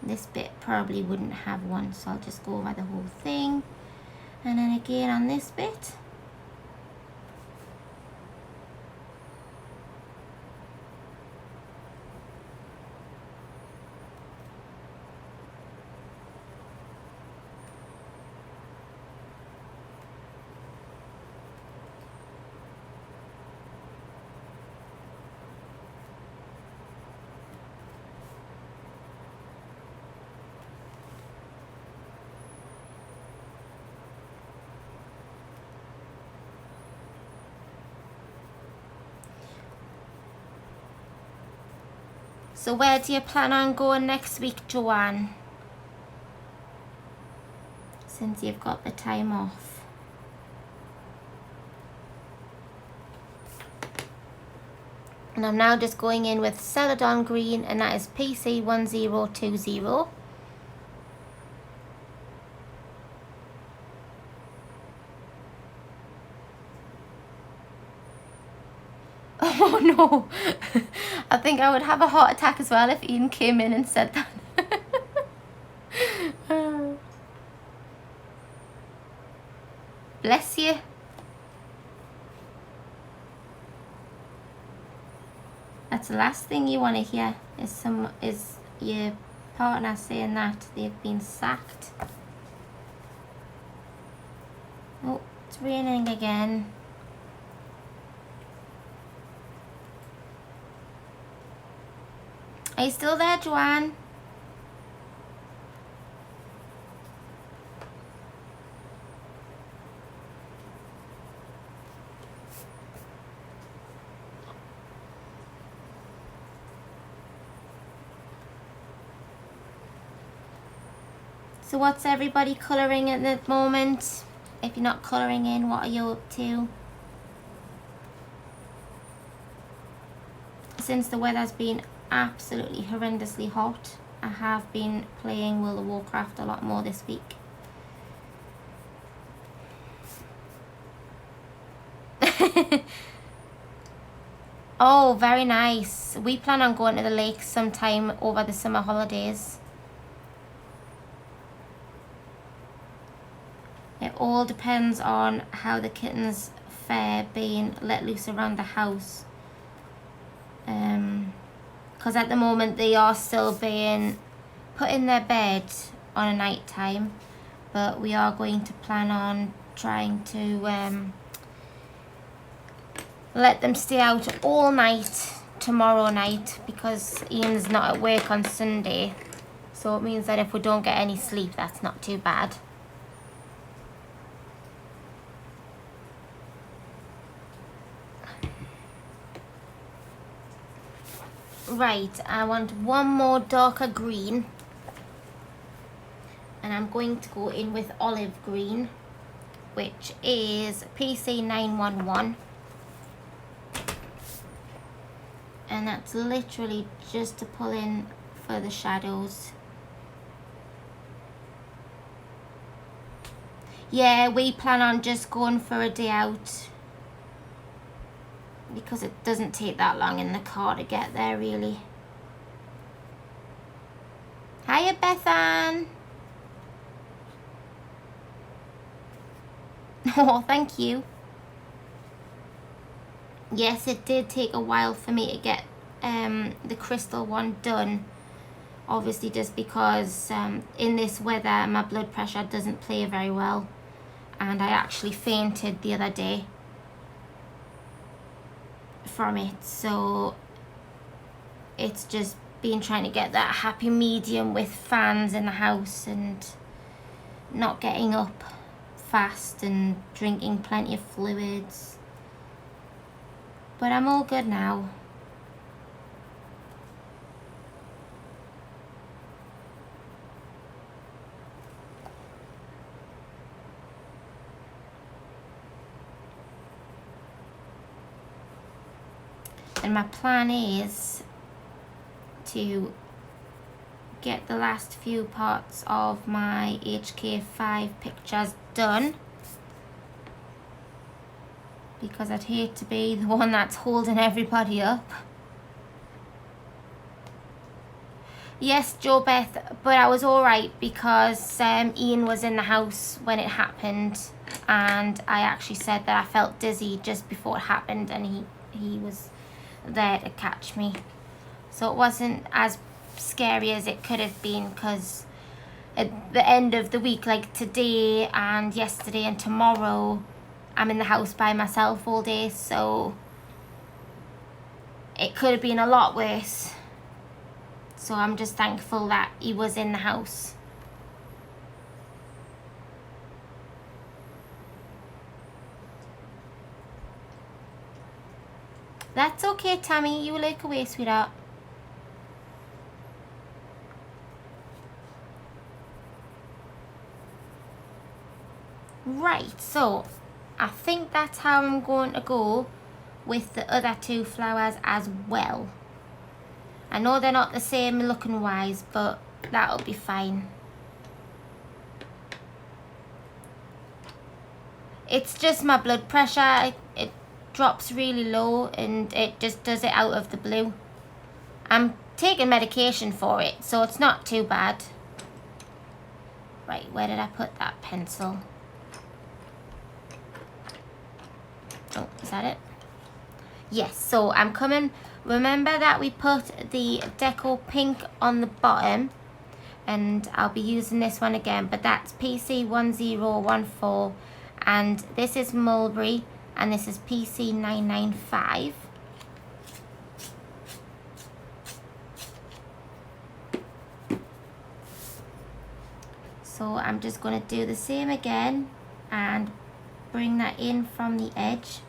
This bit probably wouldn't have one, so I'll just go over the whole thing. And then again on this bit. So where do you plan on going next week, Joanne? Since you've got the time off. And I'm now just going in with Celadon green, and that is PC1020. Oh no, I think I would have a heart attack as well if Ian came in and said that. Bless you. That's the last thing you want to hear is your partner saying that they've been sacked. Oh, it's raining again. Are you still there, Joanne? So what's everybody colouring at the moment? If you're not colouring in, what are you up to? Since the weather's been absolutely horrendously hot, I have been playing World of Warcraft a lot more this week. Oh, very nice. We plan on going to the lakes sometime over the summer holidays. It all depends on how the kittens fare being let loose around the house. Because at the moment they are still being put in their bed on a night time, but we are going to plan on trying to let them stay out all night tomorrow night, because Ian's not at work on Sunday, so it means that if we don't get any sleep, that's not too bad. Right, I want one more darker green, and I'm going to go in with olive green, which is PC911, and that's literally just to pull in for the shadows. Yeah, we plan on just going for a day out, because it doesn't take that long in the car to get there, really. Hiya, Bethan. Oh, thank you. Yes, it did take a while for me to get the crystal one done. Obviously, just because in this weather, my blood pressure doesn't play very well. And I actually fainted the other day from it, so it's just been trying to get that happy medium with fans in the house and not getting up fast and drinking plenty of fluids, but I'm all good now. And my plan is to get the last few parts of my HK5 pictures done, because I'd hate to be the one that's holding everybody up. Yes, Jo Beth, but I was alright because Ian was in the house when it happened, and I actually said that I felt dizzy just before it happened, and he was there to catch me, so it wasn't as scary as it could have been, because at the end of the week, like today and yesterday and tomorrow, I'm in the house by myself all day, so it could have been a lot worse. So I'm just thankful that he was in the house. That's okay, Tammy. You look away, sweetheart. Right, so I think that's how I'm going to go with the other two flowers as well. I know they're not the same looking wise, but that'll be fine. It's just my blood pressure. It drops really low and it just does it out of the blue. I'm taking medication for it, so it's not too bad. Right, where did I put that pencil? Oh, is that it? Yes, so I'm coming. Remember that we put the Deco pink on the bottom, and I'll be using this one again, but that's PC1014, and this is Mulberry, and this is PC995. So I'm just going to do the same again and bring that in from the edge,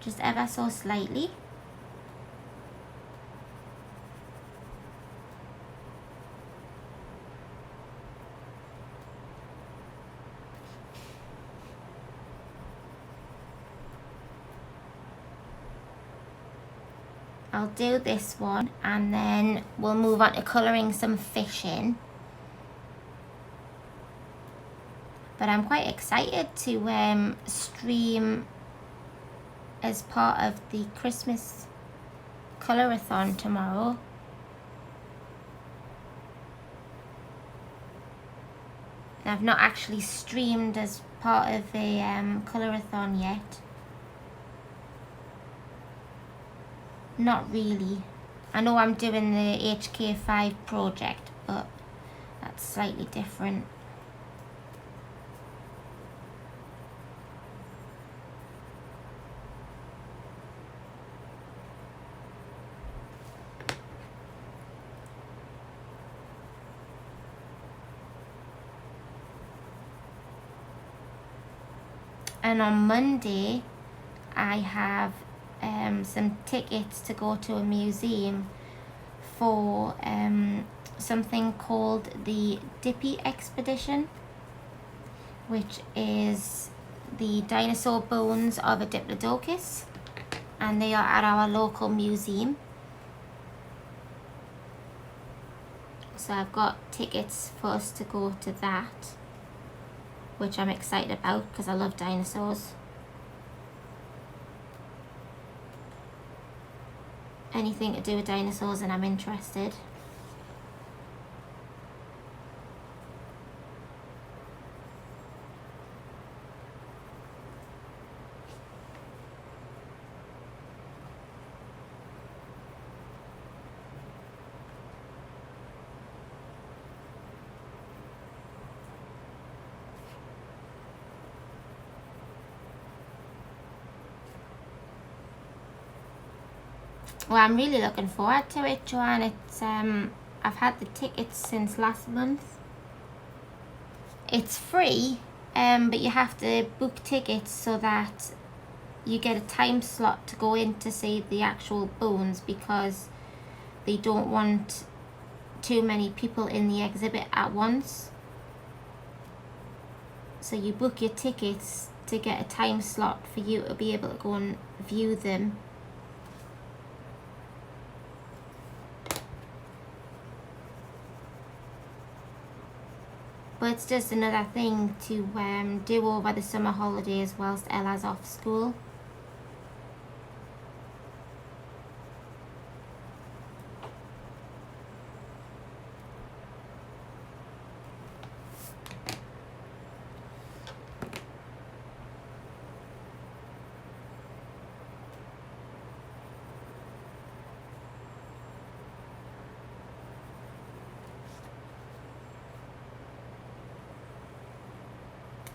just ever so slightly. I'll do this one and then we'll move on to colouring some fish in. But I'm quite excited to stream as part of the Christmas colorathon tomorrow. And I've not actually streamed as part of a colorathon yet. Not really. I know I'm doing the HK5 project, but that's slightly different. And on Monday, I have some tickets to go to a museum for something called the Dippy Expedition, which is the dinosaur bones of a Diplodocus, and they are at our local museum. So I've got tickets for us to go to that, which I'm excited about because I love dinosaurs. Anything to do with dinosaurs and I'm interested. Well, I'm really looking forward to it, Joanne. It's I've had the tickets since last month. It's free, but you have to book tickets so that you get a time slot to go in to see the actual bones, because they don't want too many people in the exhibit at once. So you book your tickets to get a time slot for you to be able to go and view them. But it's just another thing to do over the summer holidays whilst Ella's off school.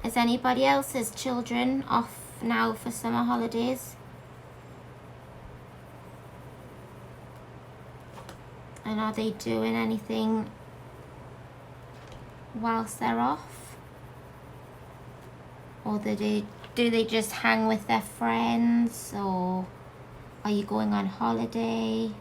Is anybody else's children off now for summer holidays? And are they doing anything whilst they're off? Or do they just hang with their friends? Or are you going on holiday?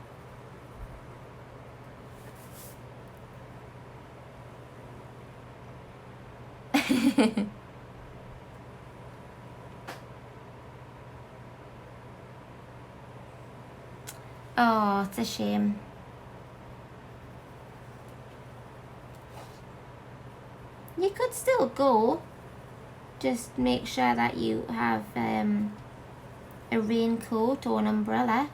Oh, it's a shame. You could still go. Just make sure that you have a raincoat or an umbrella.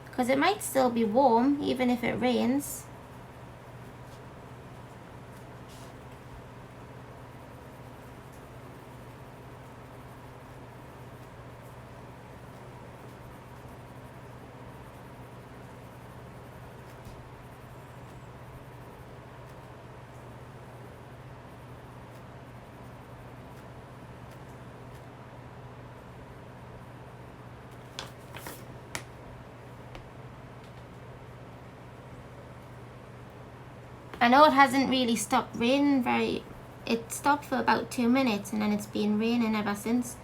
Because it might still be warm even if it rains. I know it hasn't really stopped raining it stopped for about 2 minutes and then it's been raining ever since.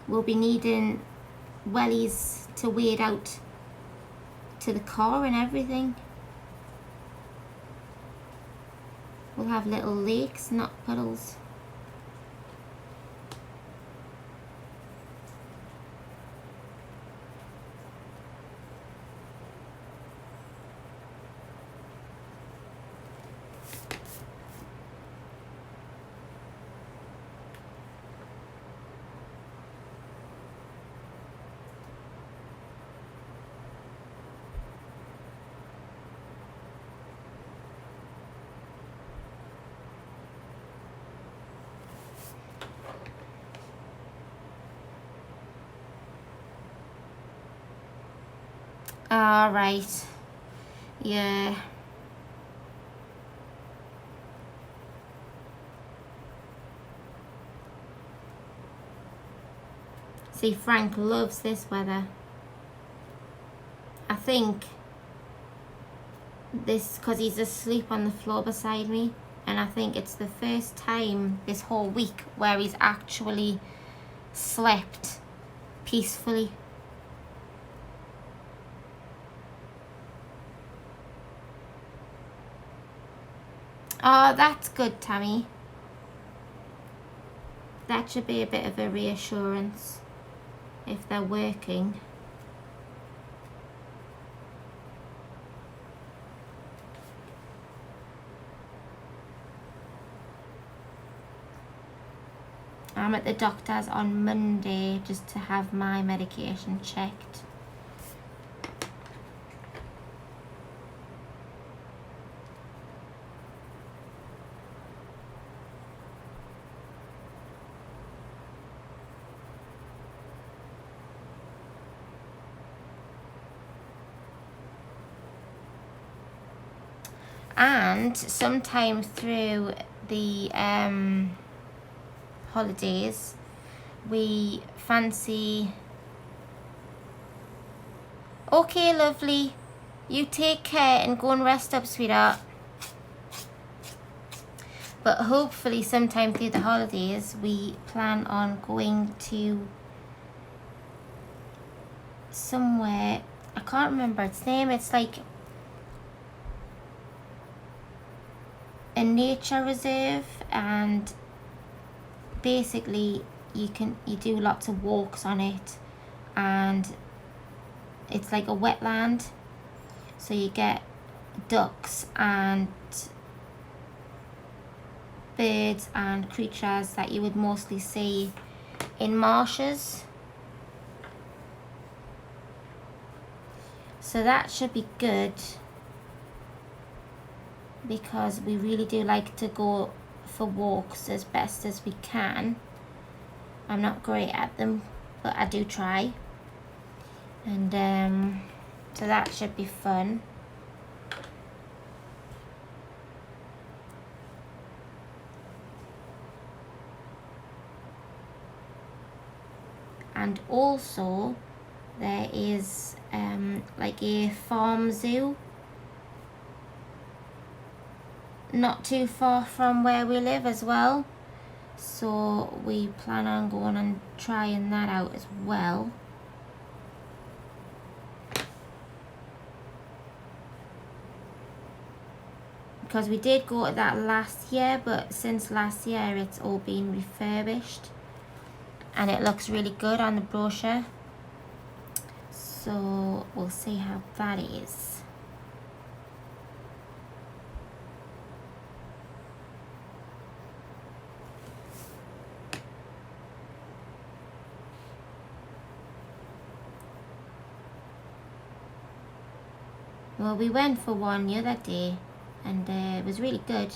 We'll be needing wellies to wade out to the car and everything. We'll have little lakes, not puddles. All right. Yeah. See, Frank loves this weather. I think this, because he's asleep on the floor beside me, and I think it's the first time this whole week where he's actually slept peacefully. Oh, that's good, Tammy. That should be a bit of a reassurance if they're working. I'm at the doctor's on Monday just to have my medication checked. And sometime through the holidays, we fancy... Okay, lovely. You take care and go and rest up, sweetheart. But hopefully sometime through the holidays, we plan on going to somewhere. I can't remember its name. It's like a nature reserve, and basically you do lots of walks on it, and it's like a wetland, so you get ducks and birds and creatures that you would mostly see in marshes. So that should be good, because we really do like to go for walks as best as we can. I'm not great at them, but I do try. And so that should be fun. And also there is like a farm zoo not too far from where we live as well, so we plan on going and trying that out as well. because we did go to that last year, but since last year it's all been refurbished and it looks really good on the brochure. So we'll see how that is. Well, we went for one the other day and it was really good.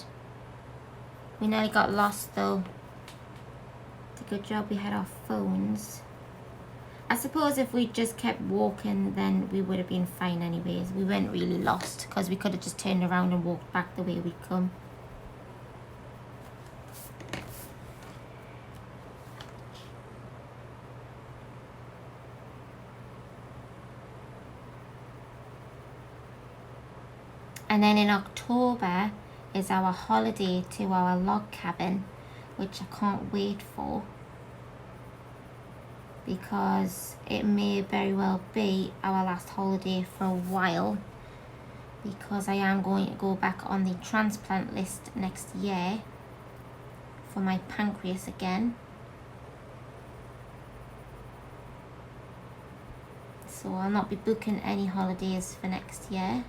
We nearly got lost though. It's a good job we had our phones. I suppose if we just kept walking then we would have been fine anyways. We weren't really lost because we could have just turned around and walked back the way we'd come. And then in October is our holiday to our log cabin, which I can't wait for, because it may very well be our last holiday for a while, because I am going to go back on the transplant list next year for my pancreas again. So I'll not be booking any holidays for next year.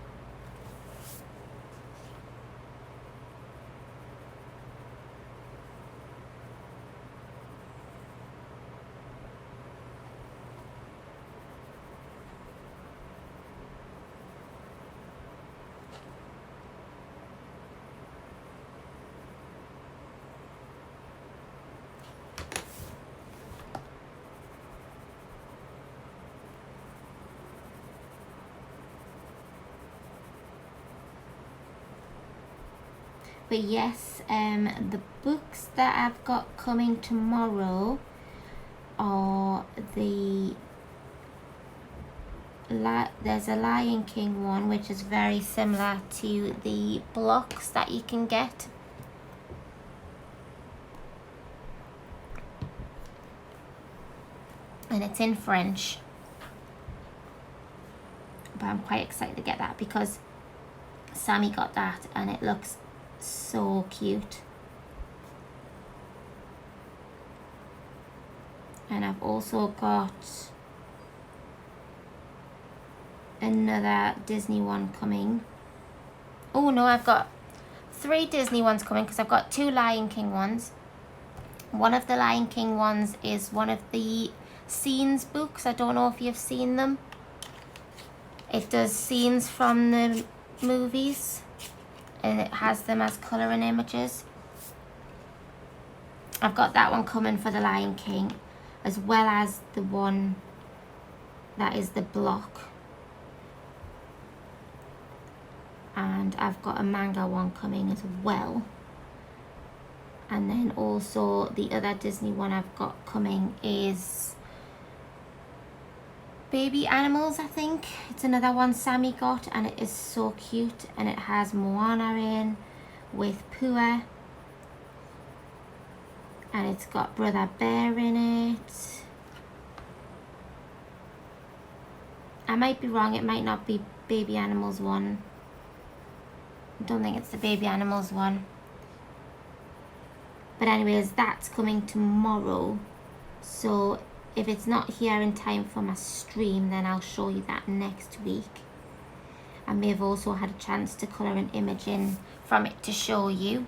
But yes, the books that I've got coming tomorrow are there's a Lion King one, which is very similar to the blocks that you can get. And it's in French. But I'm quite excited to get that because Sammy got that and it looks so cute. And I've also got another Disney one coming. Oh no, I've got 3 Disney ones coming because I've got 2 Lion King ones. One of the Lion King ones is one of the scenes books. I don't know if you've seen them. It does scenes from the movies and it has them as colouring images. I've got that one coming for the Lion King, as well as the one that is the block. And I've got a manga one coming as well. And then also the other Disney one I've got coming is Baby Animals, I think. It's another one Sammy got and it is so cute, and it has Moana in with Pua. And it's got Brother Bear in it. I might be wrong, it might not be Baby Animals one. I don't think it's the Baby Animals one. But anyways, that's coming tomorrow. So if it's not here in time for my stream, then I'll show you that next week. I may have also had a chance to colour an image in from it to show you.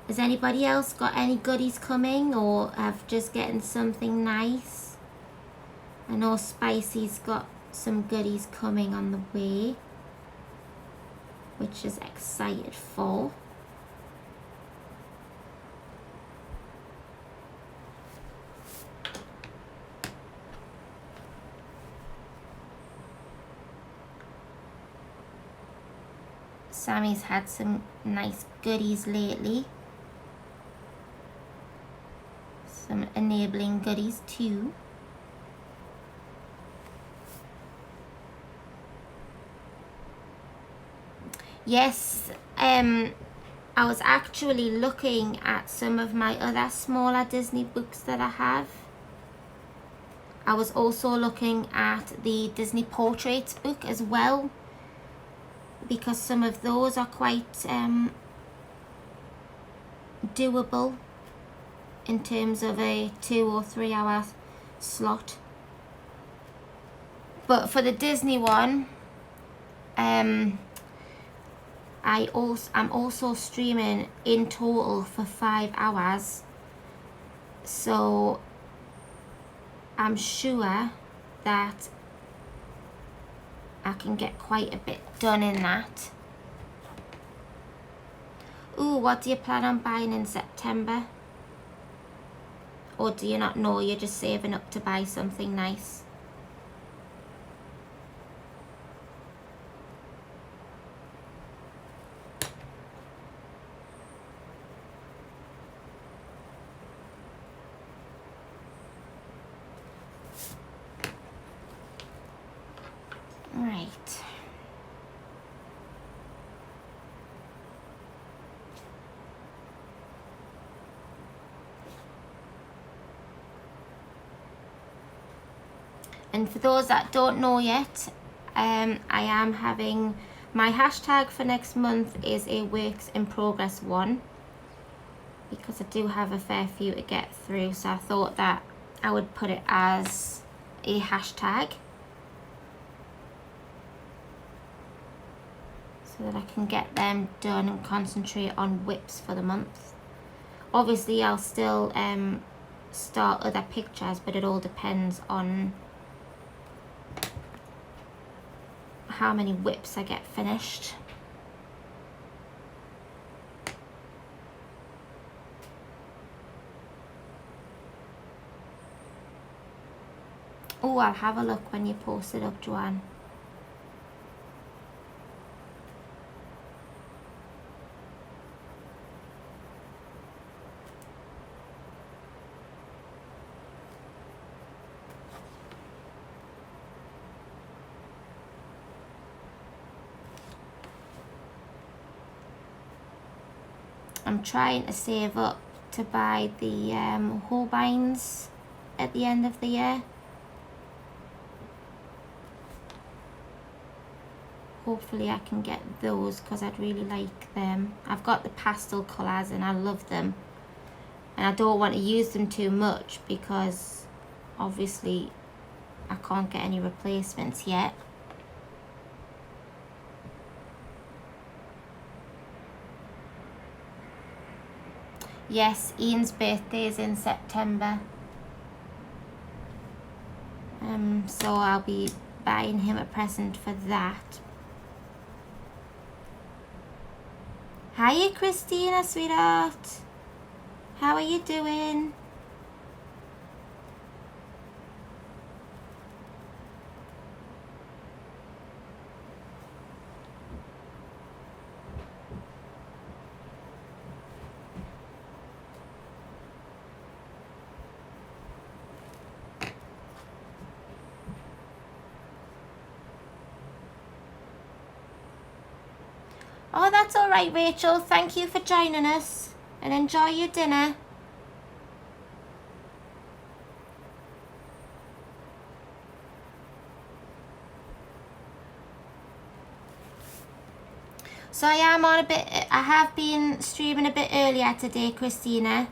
Has anybody else got any goodies coming, or have just getting something nice? I know Spicy's got some goodies coming on the way, which is excited for. Sammy's had some nice goodies lately. Some enabling goodies too. Yes, I was actually looking at some of my other smaller Disney books that I have. I was also looking at the Disney Portraits book as well, because some of those are quite doable in terms of a 2 or 3 hour slot. But for the Disney one, I'm also streaming in total for 5 hours, so I'm sure that I can get quite a bit done in that. Ooh, what do you plan on buying in September? Or do you not know, you're just saving up to buy something nice? Right. And for those that don't know yet, I am having, my hashtag for next month is a works in progress 1, because I do have a fair few to get through, so I thought that I would put it as a hashtag so that I can get them done and concentrate on whips for the month. Obviously I'll still start other pictures, but it all depends on how many whips I get finished. Oh, I'll have a look when you post it up, Joanne. I'm trying to save up to buy the Holbeins at the end of the year. Hopefully I can get those because I'd really like them. I've got the pastel colours and I love them. And I don't want to use them too much because obviously I can't get any replacements yet. Yes, Ian's birthday is in September. So I'll be buying him a present for that. Hiya, Christina, sweetheart. How are you doing? Oh, that's all right, Rachel. Thank you for joining us and enjoy your dinner. So I have been streaming a bit earlier today, Christina.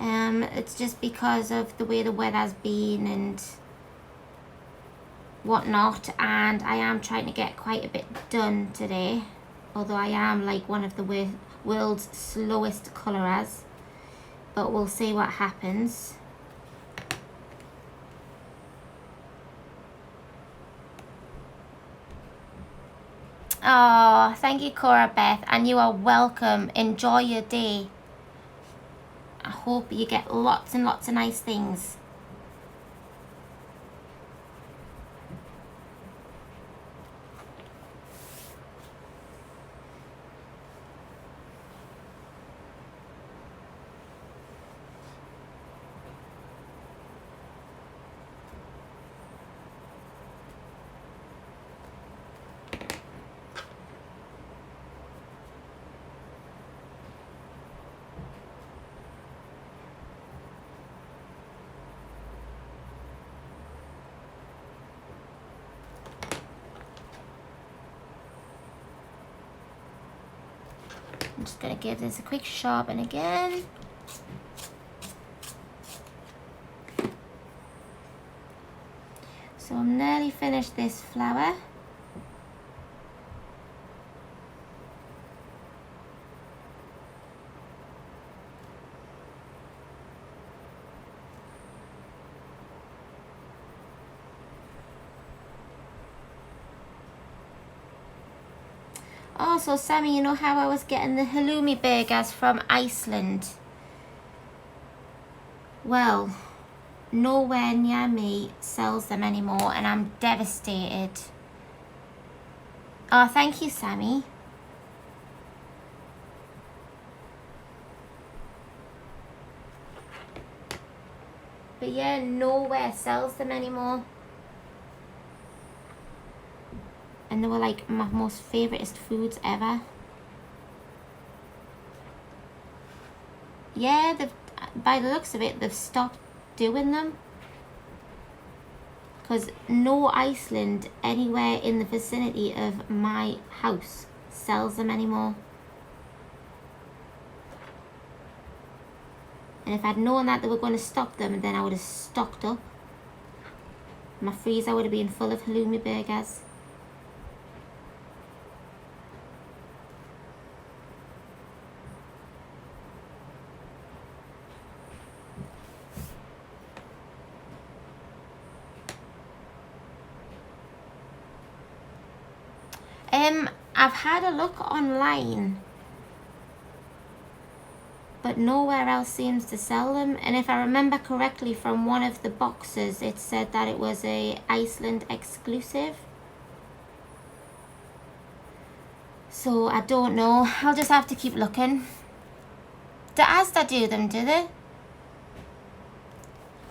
It's just because of the way the weather's been and whatnot, and I am trying to get quite a bit done today. Although I am like one of the world's slowest colourers, but we'll see what happens. Oh, thank you, Cora Beth, and you are welcome. Enjoy your day. I hope you get lots and lots of nice things. going to give this a quick sharpen again. So I'm nearly finished this flower. Oh, so Sammy, you know how I was getting the halloumi burgers from Iceland? Well, nowhere near me sells them anymore and I'm devastated. Oh, thank you, Sammy. But yeah, nowhere sells them anymore. And they were like my most favouriteest foods ever. Yeah, by the looks of it, they've stopped doing them. Because no Iceland anywhere in the vicinity of my house sells them anymore. And if I'd known that they were going to stop them, then I would have stocked up. My freezer would have been full of halloumi burgers. I've had a look online, but nowhere else seems to sell them. And if I remember correctly from one of the boxes, it said that it was a Iceland exclusive. So I don't know. I'll just have to keep looking. Do Asda do them, do they?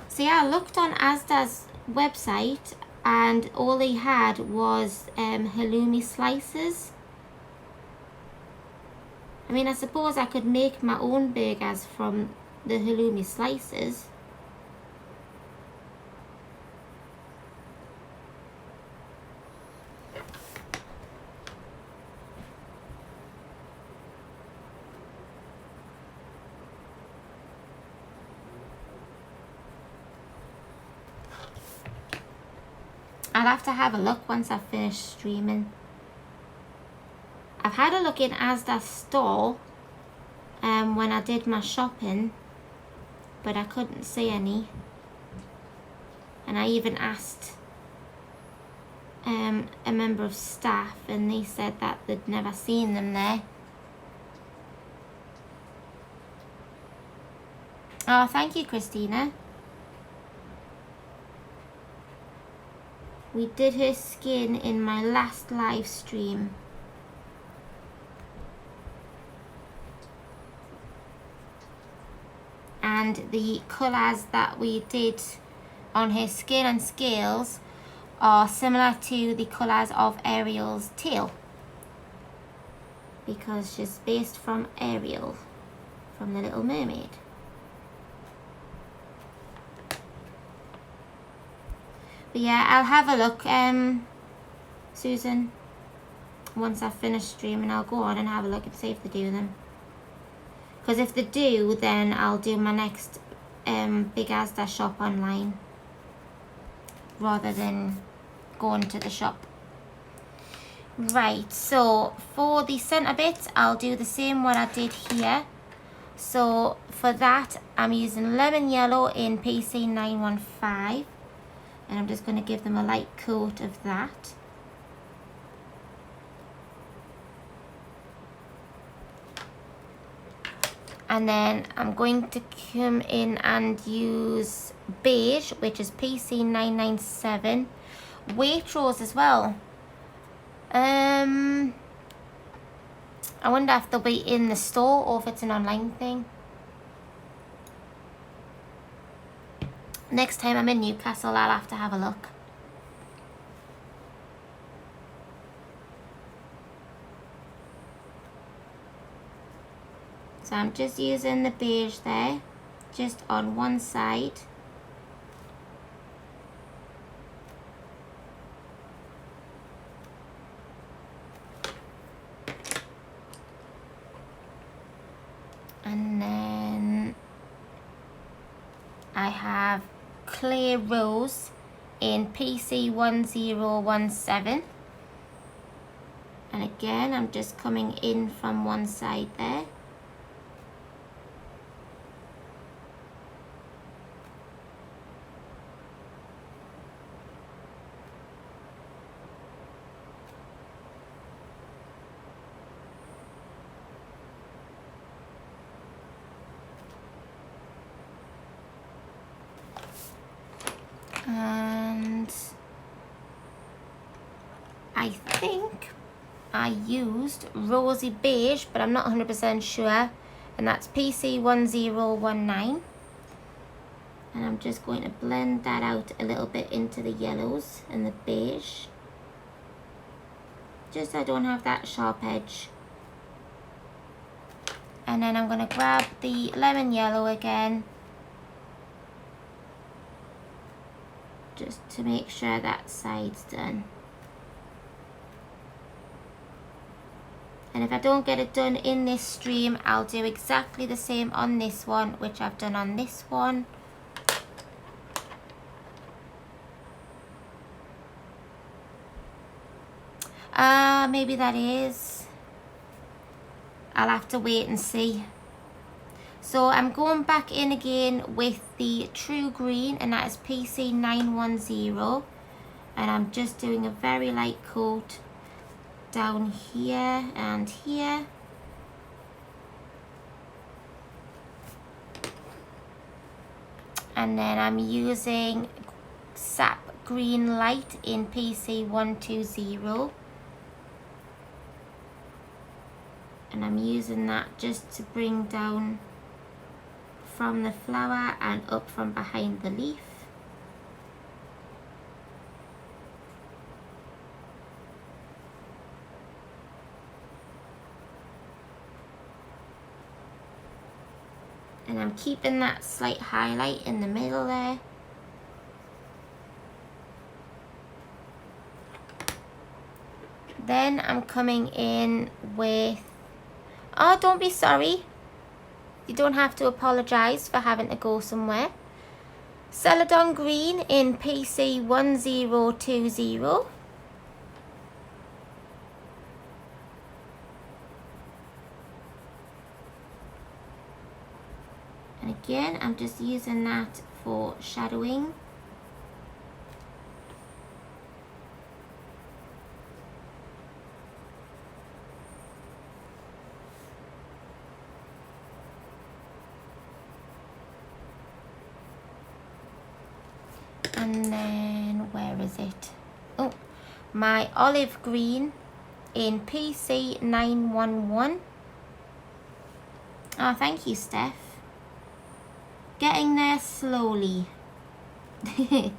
See, I looked on Asda's website and all they had was halloumi slices. I mean, I suppose I could make my own burgers from the halloumi slices. I'll have to have a look once I've finished streaming. I've had a look in Asda's store when I did my shopping, but I couldn't see any. And I even asked a member of staff and they said that they'd never seen them there. Oh, thank you, Christina. We did her skin in my last live stream. And the colours that we did on her skin and scales are similar to the colours of Ariel's tail, because she's based from Ariel from The Little Mermaid. But yeah, I'll have a look, Susan, once I've finished streaming. I'll go on and have a look and see if they do them. Because if they do, then I'll do my next big Asda shop online rather than going to the shop. Right, so for the centre bits, I'll do the same what I did here. So for that, I'm using lemon yellow in PC 915. And I'm just going to give them a light coat of that. And then I'm going to come in and use beige, which is PC 997. Waitrose as well. I wonder if they'll be in the store or if it's an online thing. Next time I'm in Newcastle, I'll have to have a look. So I'm just using the beige there, just on one side. I have Clay Rose in PC1017. And again, I'm just coming in from one side there. And I think I used Rosy Beige, but I'm not 100% sure, and that's PC1019. And I'm just going to blend that out a little bit into the yellows and the beige, just so I don't have that sharp edge. And then I'm going to grab the lemon yellow again, just to make sure that side's done. And if I don't get it done in this stream, I'll do exactly the same on this one, which I've done on this one. Maybe that is. I'll have to wait and see. So I'm going back in again with the True Green, and that is PC910. And I'm just doing a very light coat down here and here. And then I'm using Sap Green Light in PC120. And I'm using that just to bring down from the flower and up from behind the leaf. And I'm keeping that slight highlight in the middle there. Then I'm coming in with, oh, don't be sorry. You don't have to apologise for having to go somewhere. Celadon Green in PC1020. And again, I'm just using that for shadowing. And then, where is it? Oh, my olive green in PC911. Oh, thank you, Steph. Getting there slowly. And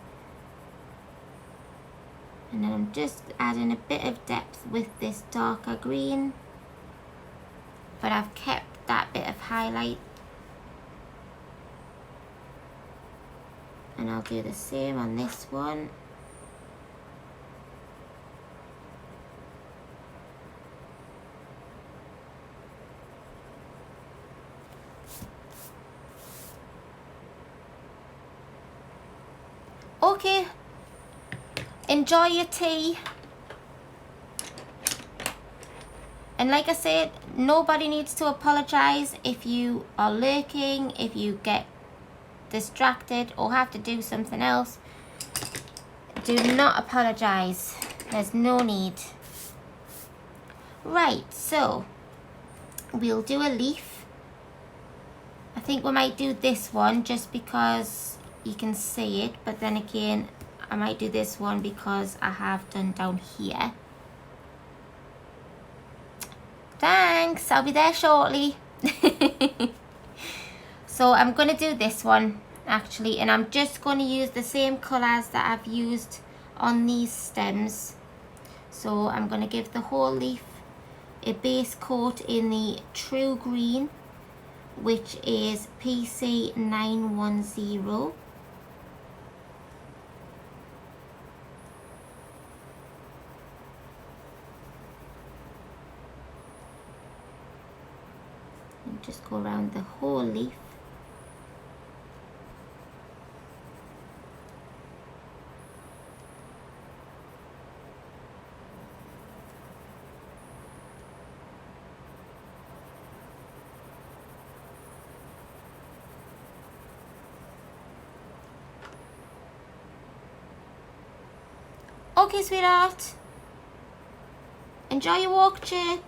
then I'm just adding a bit of depth with this darker green, but I've kept that bit of highlight. And I'll do the same on this one. Okay, enjoy your tea. And like I said, nobody needs to apologize if you are lurking, if you get distracted or have to do something else. Do not apologize. There's no need. Right, so we'll do a leaf. I think we might do this one just because you can see it, but then again, I might do this one because I have done down here. Thanks, I'll be there shortly. So I'm going to do this one actually, and I'm just going to use the same colours that I've used on these stems. So I'm going to give the whole leaf a base coat in the True Green, which is PC910. And just go around the whole leaf. Okay, sweetheart. Enjoy your walk, Chip.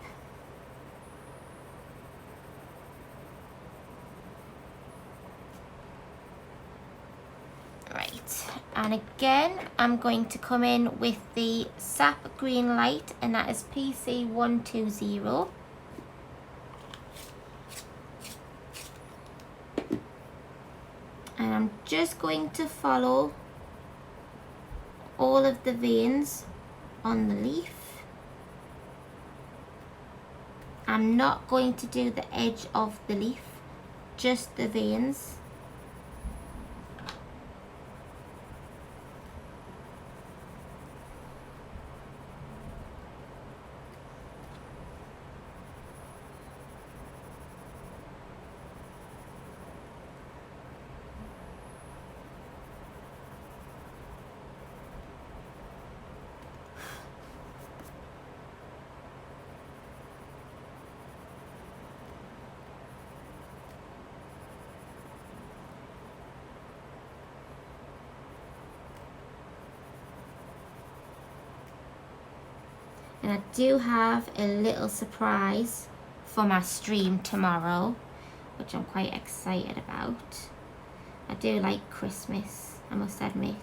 Right, and again, I'm going to come in with the Sap Green Light, and that is PC120. And I'm just going to follow all of the veins on the leaf. I'm not going to do the edge of the leaf, just the veins. And I do have a little surprise for my stream tomorrow, which I'm quite excited about. I do like Christmas, I must admit.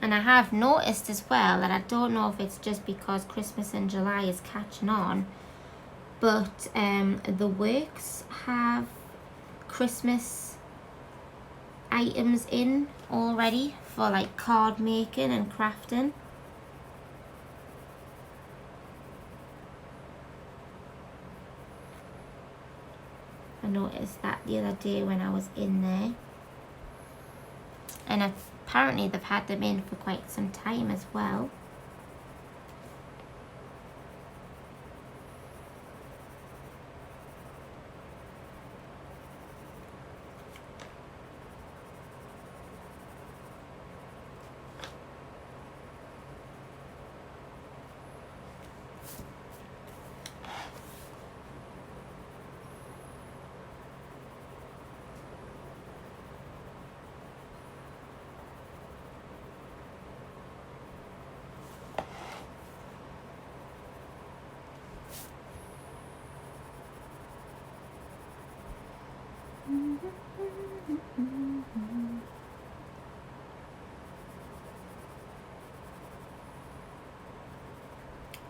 And I have noticed as well, and I don't know if it's just because Christmas in July is catching on, but the works have Christmas items in already for like card making and crafting. I noticed that the other day when I was in there, and apparently they've had them in for quite some time as well.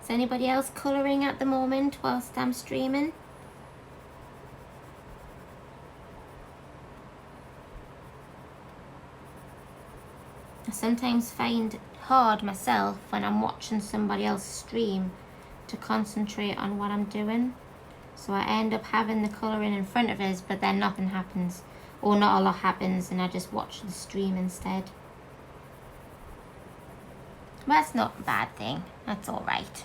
Is anybody else colouring at the moment whilst I'm streaming? I sometimes find it hard myself when I'm watching somebody else stream to concentrate on what I'm doing. So I end up having the colouring in front of us, but then nothing happens, or not a lot happens, and I just watch the stream instead. But that's not a bad thing, that's alright.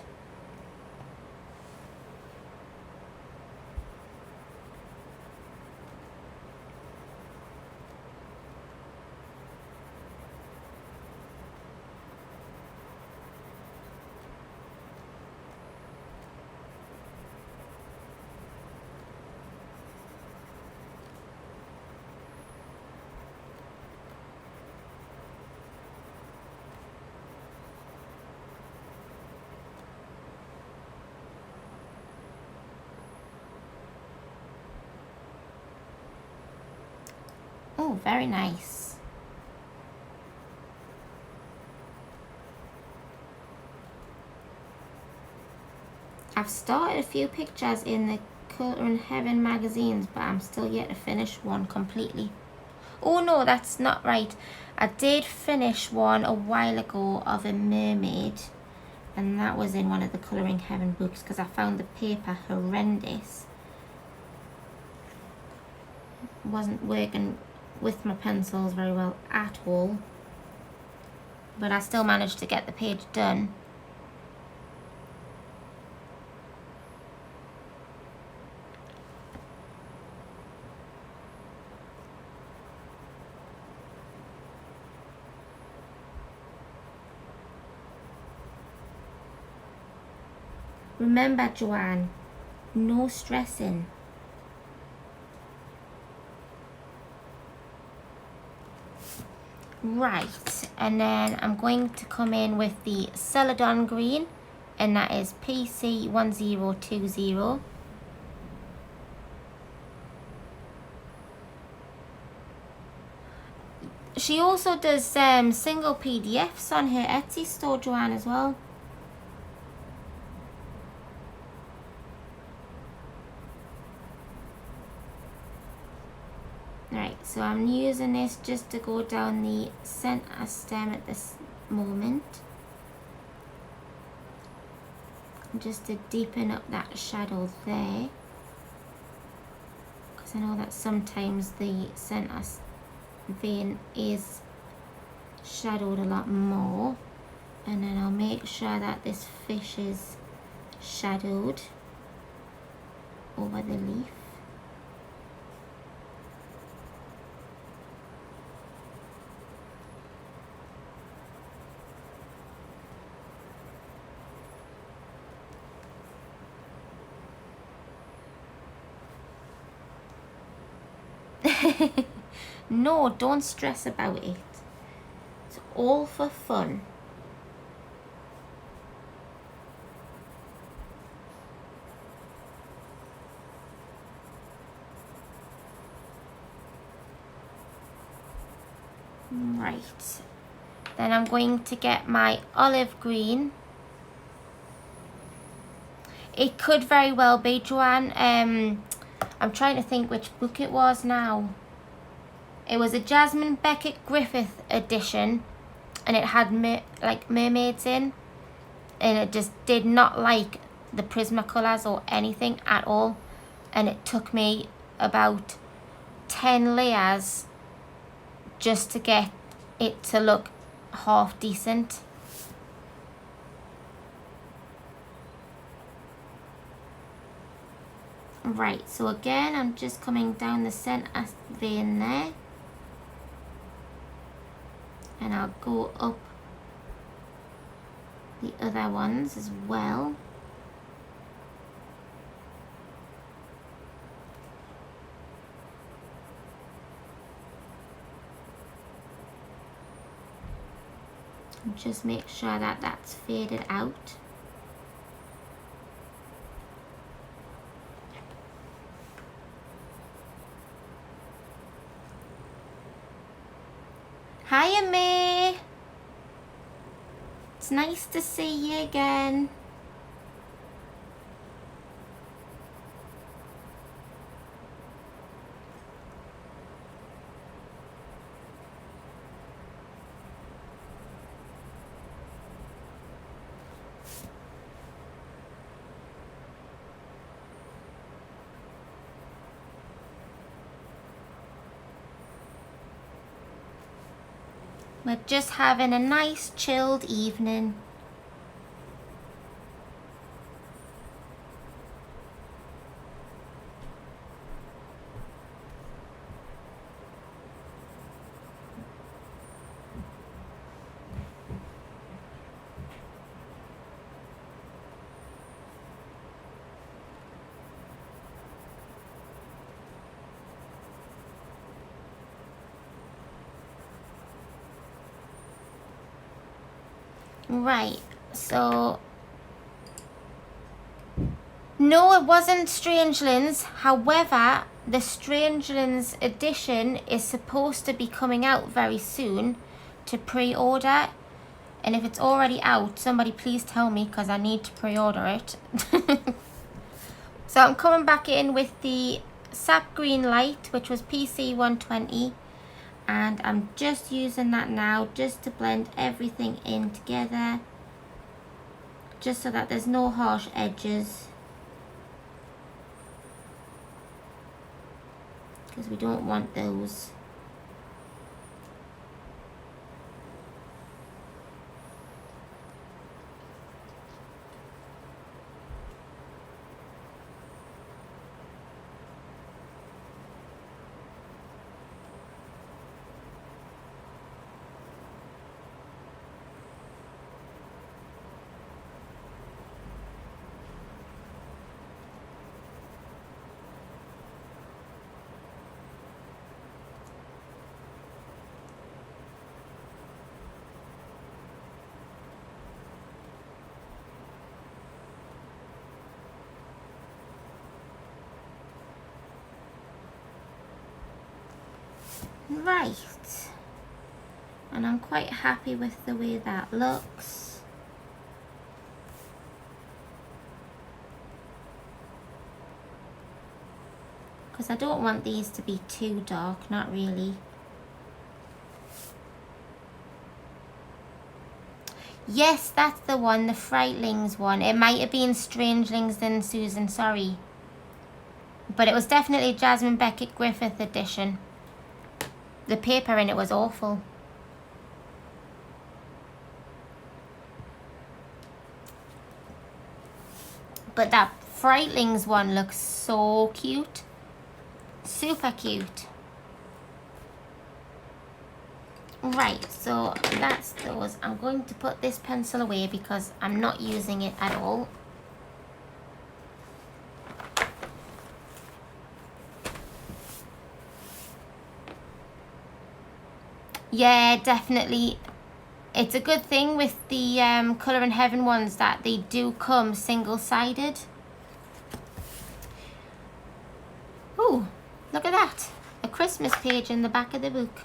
Oh, very nice. I've started a few pictures in the Colour in Heaven magazines, but I'm still yet to finish one completely. Oh no, that's not right. I did finish one a while ago of a mermaid, and that was in one of the Colouring Heaven books because I found the paper horrendous. It wasn't working with my pencils very well at all, but I still managed to get the page done. Remember, Joanne, no stressing. Right, and then I'm going to come in with the Celadon green, and that is PC1020. She also does single PDFs on her Etsy store, Joanne, as well. Right, so I'm using this just to go down the center stem at this moment. Just to deepen up that shadow there. Because I know that sometimes the center vein is shadowed a lot more. And then I'll make sure that this fish is shadowed over the leaf. No, don't stress about it. It's all for fun. Right. Then I'm going to get my olive green. It could very well be, Joanne. I'm trying to think which book it was now. It was a Jasmine Beckett Griffith edition, and it had like mermaids in, and it just did not like the Prismacolors or anything at all, and it took me about 10 layers just to get it to look half decent. Right, so again I'm just coming down the center vein there, and I'll go up the other ones as well. And just make sure that that's faded out. Hiya, May. It's nice to see you again. We're just having a nice chilled evening. Right, so no, it wasn't Strangelands. However, the Strangelands edition is supposed to be coming out very soon to pre-order, and if it's already out, somebody please tell me, because I need to pre-order it. So I'm coming back in with the Sap Green Light, which was PC 120. And I'm just using that now just to blend everything in together, just so that there's no harsh edges, because we don't want those. Right. And I'm quite happy with the way that looks. Because I don't want these to be too dark, not really. Yes, that's the one, the Frightlings one. It might have been Strangelings then, Susan, sorry. But it was definitely Jasmine Beckett Griffith edition. The paper in it was awful. But that Frightlings one looks so cute. Super cute. Right, so that's those. I'm going to put this pencil away because I'm not using it at all. Yeah, definitely. It's a good thing with the Colour in Heaven ones that they do come single-sided. Ooh, look at that. A Christmas page in the back of the book.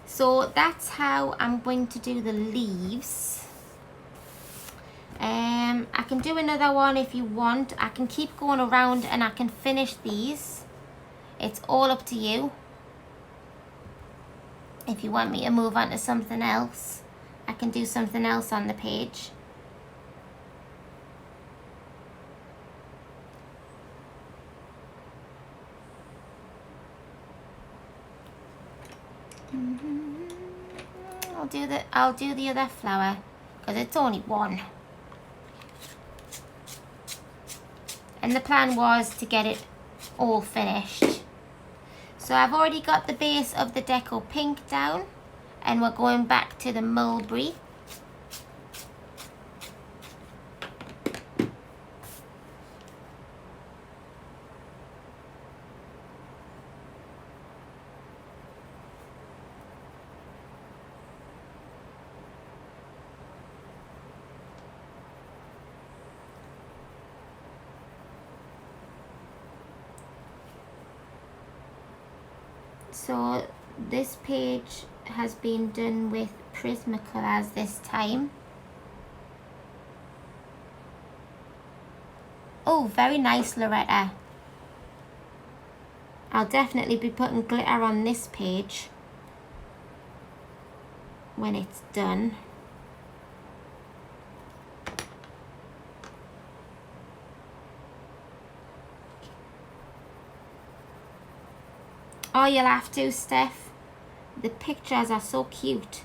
So that's how I'm going to do the leaves. I can do another one if you want. I can keep going around and I can finish these. It's all up to you. If you want me to move on to something else, I can do something else on the page. I'll do the other flower because it's only one. And the plan was to get it all finished. So I've already got the base of the Deco pink down and we're going back to the Mulberry. So this page has been done with Prismacolor this time. Oh, very nice, Loretta. I'll definitely be putting glitter on this page when it's done. Oh, you'll have to, Steph. The pictures are so cute.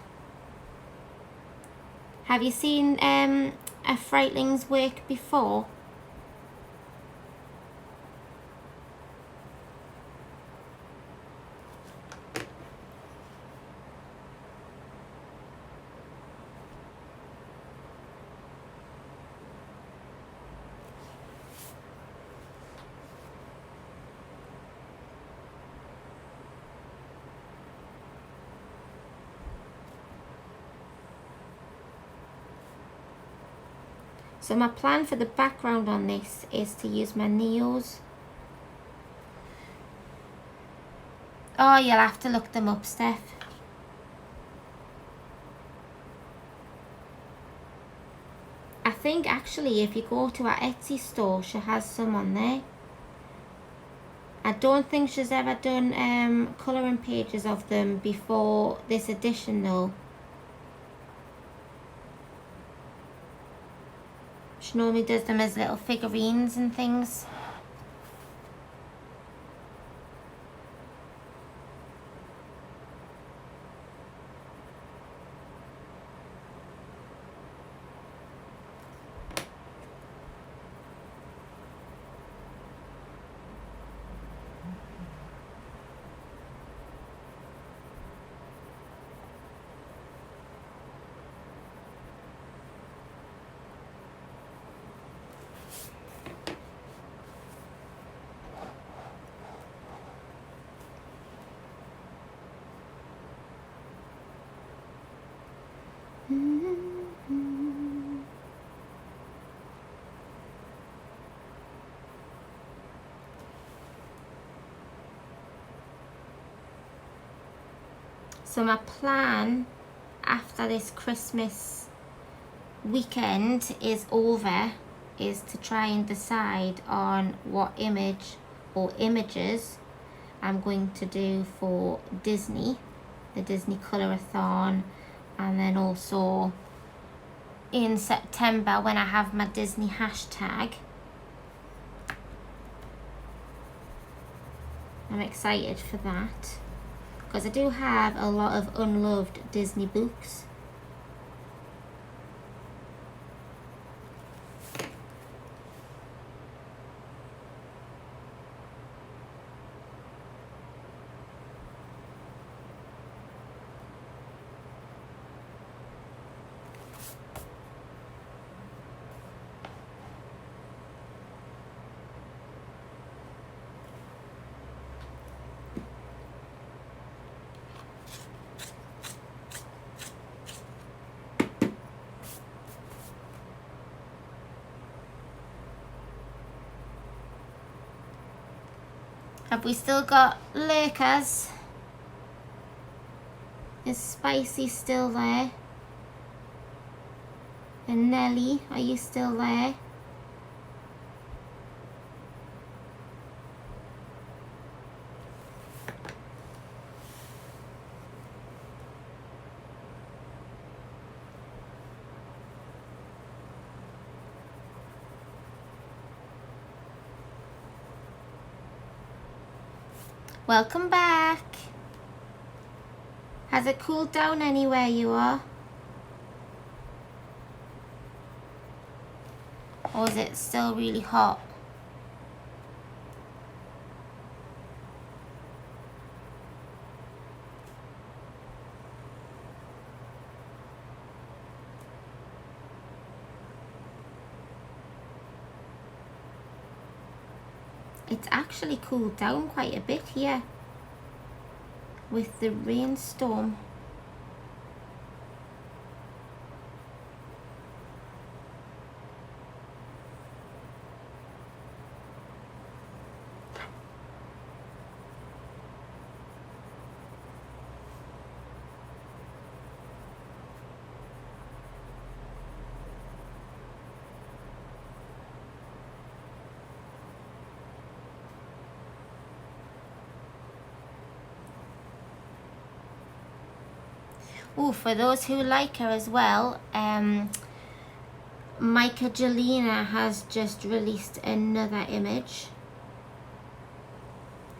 Have you seen a Frightlings work before? So my plan for the background on this is to use my Neos. Oh, you'll have to look them up, Steph. I think actually if you go to our Etsy store, she has some on there. I don't think she's ever done colouring pages of them before this edition though. She normally does them as little figurines and things. So my plan after this Christmas weekend is over is to try and decide on what image or images I'm going to do for Disney, the Disney Colorathon, and then also in September when I have my Disney hashtag. I'm excited for that because I do have a lot of unloved Disney books. Have we still got lurkers? Is Spicy still there? And Nelly, are you still there? Welcome back. Has it cooled down anywhere you are? Or is it still really hot? It's actually cooled down quite a bit here with the rainstorm. Oh, for those who like her as well, Micah Jelena has just released another image,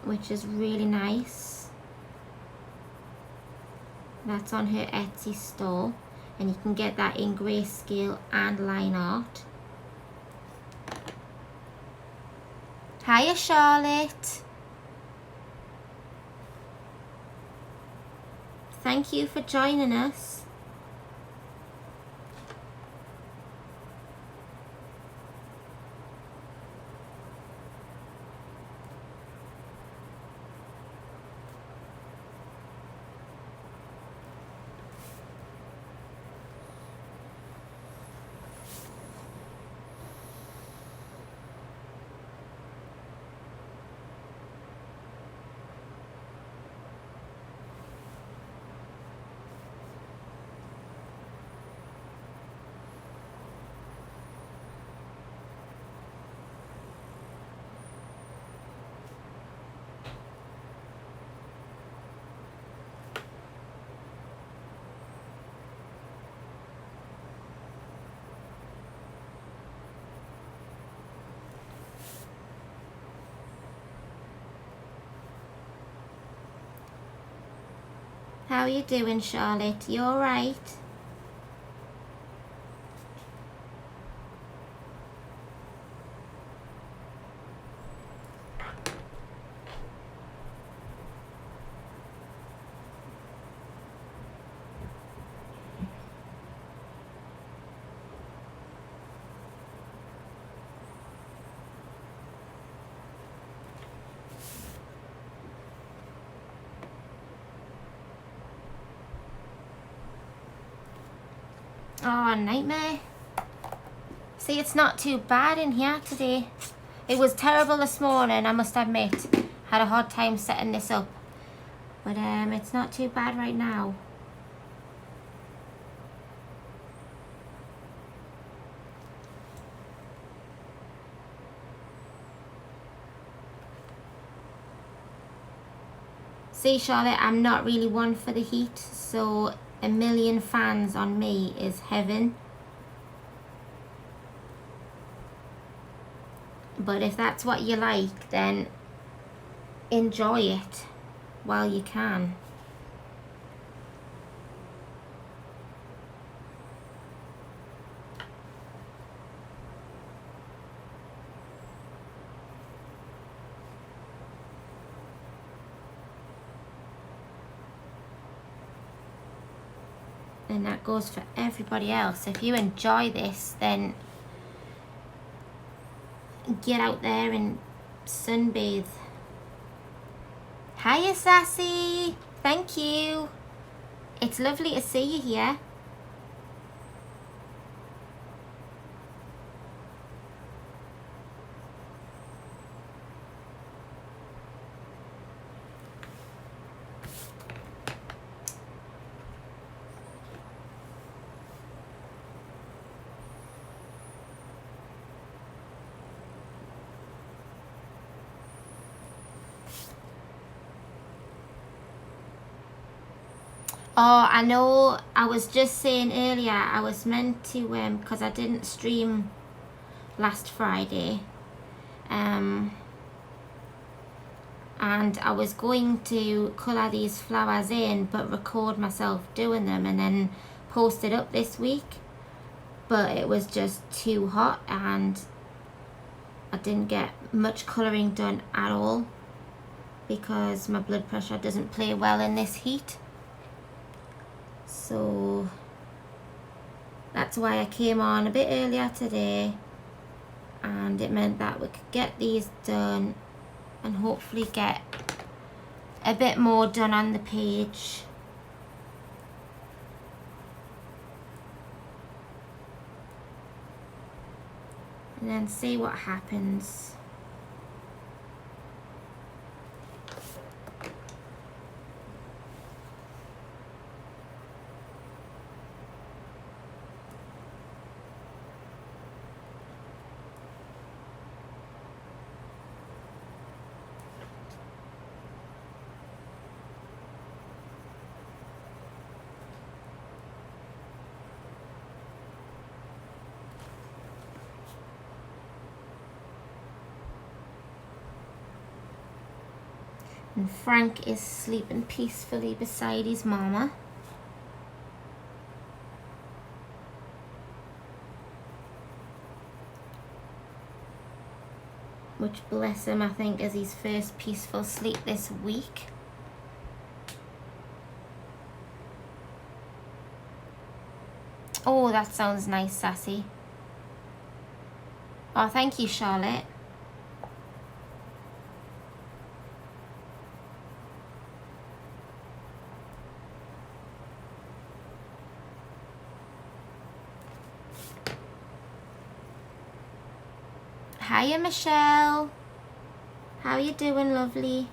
which is really nice. That's on her Etsy store, and you can get that in grayscale and line art. Hiya, Charlotte. Thank you for joining us. How are you doing, Charlotte? You all right? Oh, nightmare. See, it's not too bad in here today. It was terrible this morning, I must admit. Had a hard time setting this up. But it's not too bad right now. See, Charlotte, I'm not really one for the heat, so a million fans on me is heaven. But if that's what you like, then enjoy it while you can. And that goes for everybody else. If you enjoy this, then get out there and sunbathe. Hiya, Sassy. Thank you. It's lovely to see you here. Oh, I know, I was just saying earlier, I was meant to, because I didn't stream last Friday, and I was going to colour these flowers in, but record myself doing them and then post it up this week, but it was just too hot and I didn't get much colouring done at all because my blood pressure doesn't play well in this heat. So that's why I came on a bit earlier today, and it meant that we could get these done and hopefully get a bit more done on the page. And then see what happens. And Frank is sleeping peacefully beside his mama. Which, bless him, I think is his first peaceful sleep this week. Oh, that sounds nice, Sassy. Oh, thank you, Charlotte. Hiya, Michelle. How you doing, lovely?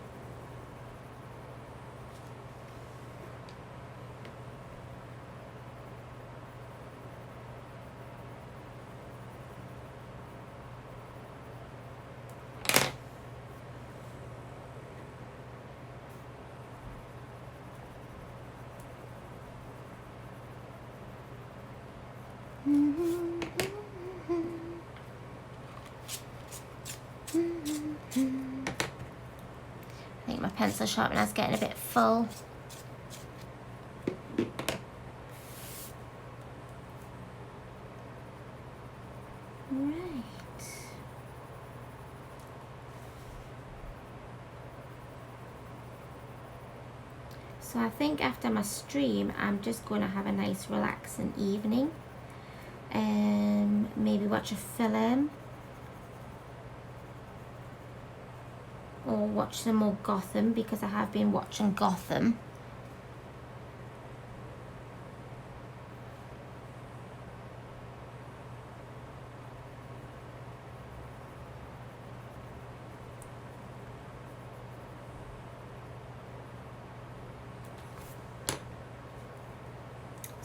I think my pencil sharpener's getting a bit full. Right. So I think after my stream, I'm just going to have a nice relaxing evening. Maybe watch a film. Or watch some more Gotham, because I have been watching Gotham.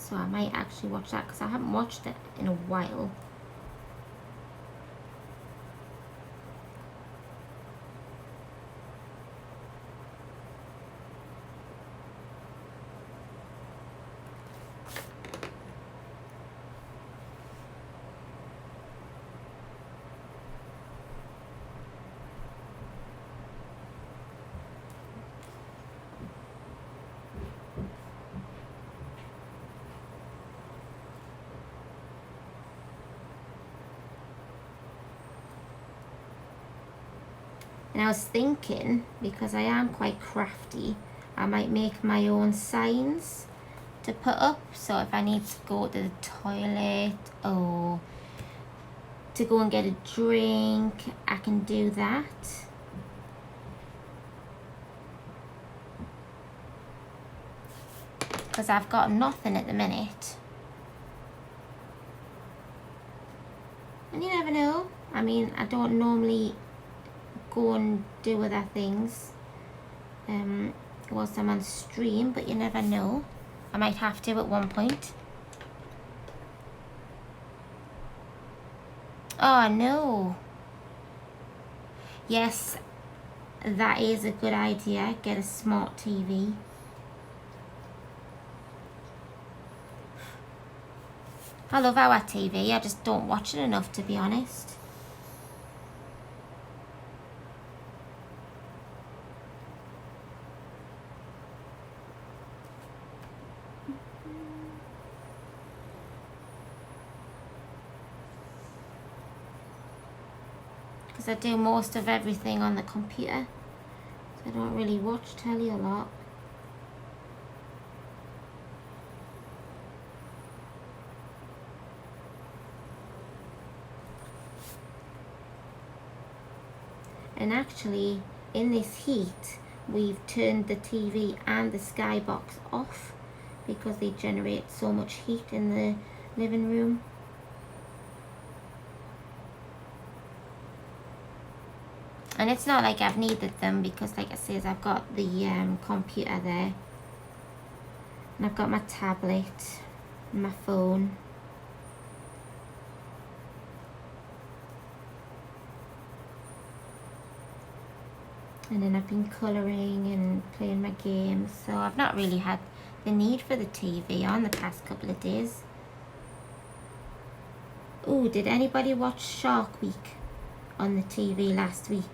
So I might actually watch that because I haven't watched it in a while. And I was thinking, because I am quite crafty, I might make my own signs to put up. So if I need to go to the toilet or to go and get a drink, I can do that. Because I've got nothing at the minute. And you never know. I mean, I don't normally go and do other things whilst I'm on stream, but you never know. I might have to at one point. Oh no. Yes, that is a good idea. Get a smart TV. I love our TV, I just don't watch it enough, to be honest. Because I do most of everything on the computer, so I don't really watch telly a lot. And actually, in this heat, we've turned the TV and the skybox off because they generate so much heat in the living room. And it's not like I've needed them because, like I said, I've got the computer there. And I've got my tablet, my phone. And then I've been colouring and playing my games, so I've not really had the need for the TV on the past couple of days. Oh, did anybody watch Shark Week on the TV last week?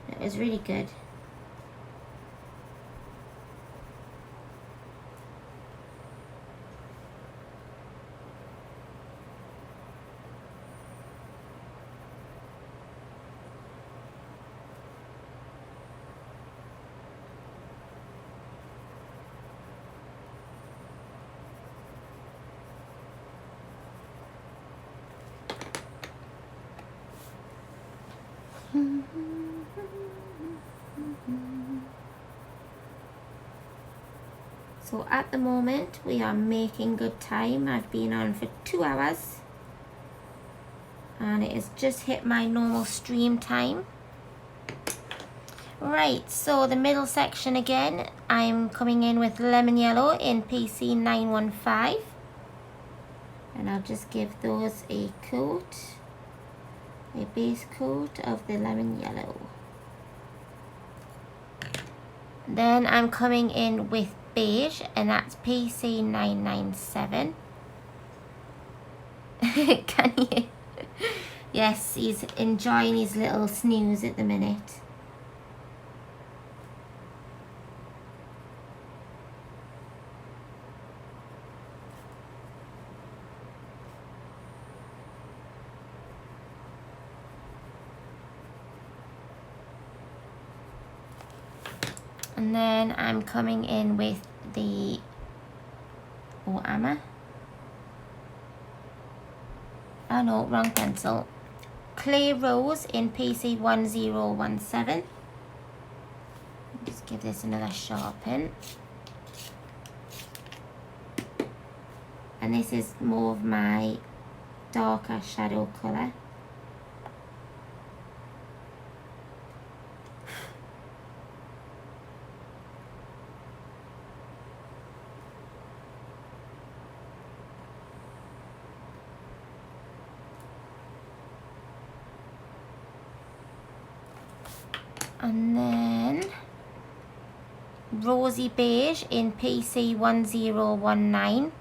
It was really good. So at the moment we are making good time. I've been on for 2 hours and it has just hit my normal stream time. Right, so the middle section again, I'm coming in with lemon yellow in PC 915, and I'll just give those a coat, a base coat of the lemon yellow. Then I'm coming in with beige, and that's PC 997. Can you? Yes, he's enjoying his little snooze at the minute. And then I'm coming in with the, or am I? Oh no, wrong pencil. Clay Rose in PC 1017. Just give this another sharpen. And this is more of my darker shadow colour. And then Rosy Beige in PC1019.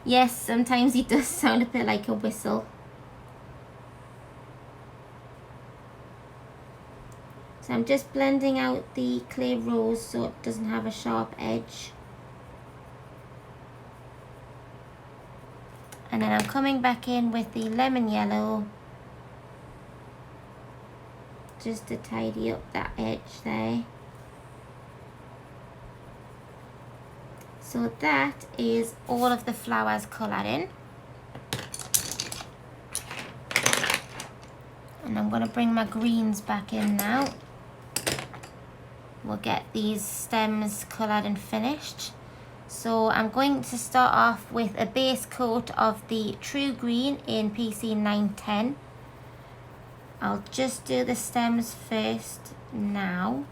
Yes, sometimes it does sound a bit like a whistle. So I'm just blending out the clear rose so it doesn't have a sharp edge. And then I'm coming back in with the lemon yellow just to tidy up that edge there. So that is all of the flowers coloured in. And I'm going to bring my greens back in now. We'll get these stems coloured and finished. So I'm going to start off with a base coat of the True Green in PC 910. I'll just do the stems first now.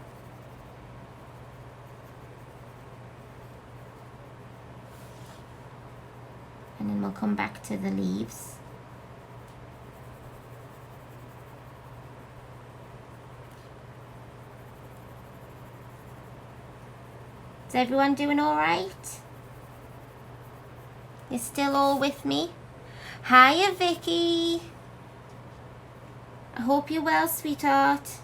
And then we'll come back to the leaves. Is everyone doing all right? You're still all with me? Hiya, Vicky. I hope you're well, sweetheart.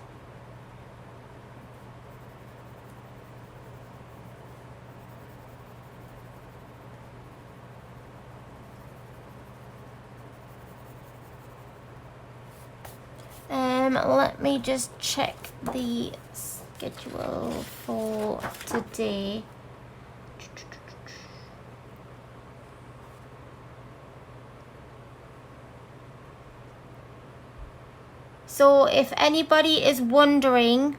Let me just check the schedule for today. So if anybody is wondering,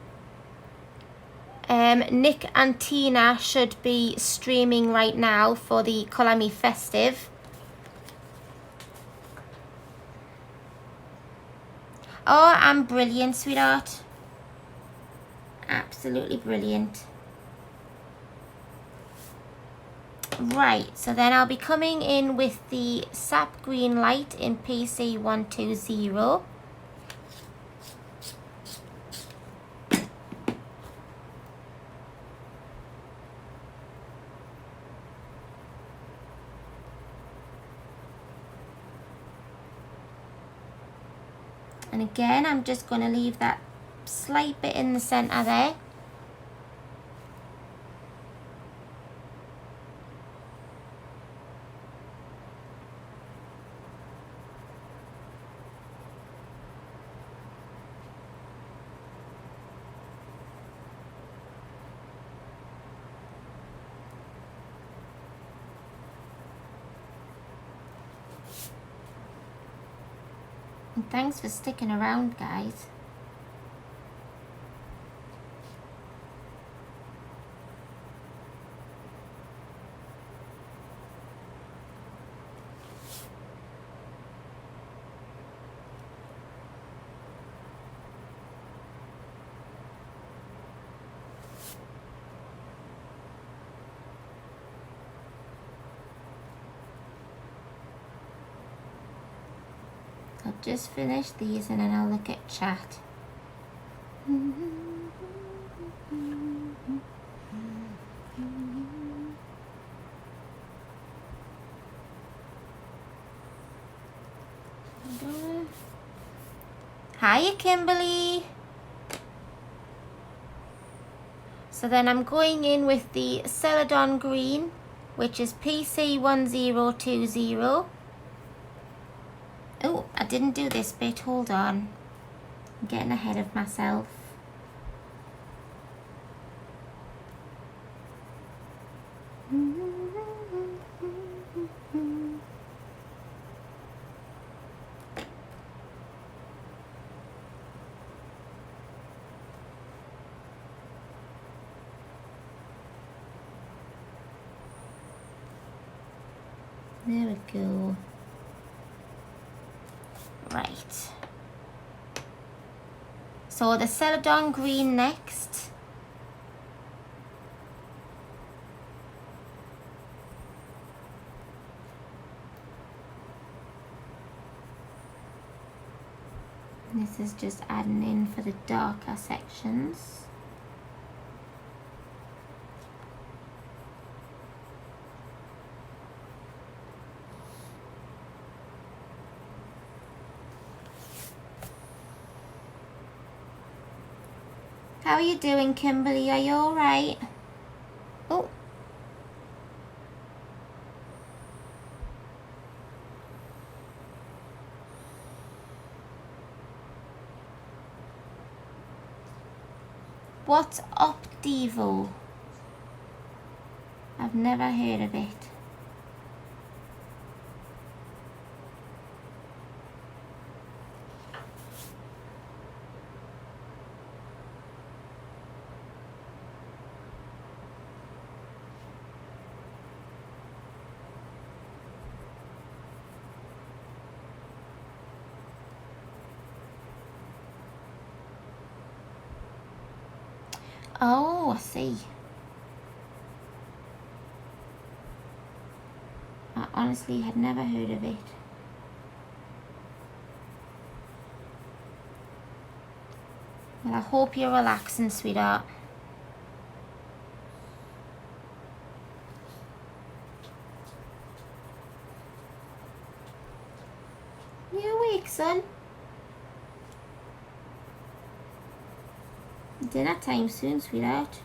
Nick and Tina should be streaming right now for the Colour Me Festive. Oh, I'm brilliant, sweetheart. Absolutely brilliant. Right, so then I'll be coming in with the Sap Green Light in PC 120. And again, I'm just going to leave that slight bit in the center there. And thanks for sticking around, guys. I'll just finish these and then I'll look at chat. Hiya, Kimberly. So then I'm going in with the Celadon green, which is PC 1020. Oh, I didn't do this bit, hold on. I'm getting ahead of myself. There we go. Right. So the Celadon green next. This is just adding in for the darker sections. How are you doing, Kimberly? Are you all right? Oh. What's up, Devo? I've never heard of it. Oh, I see. I honestly had never heard of it. Well, I hope you're relaxing, sweetheart. You awake, son? Dinner time soon, sweetheart.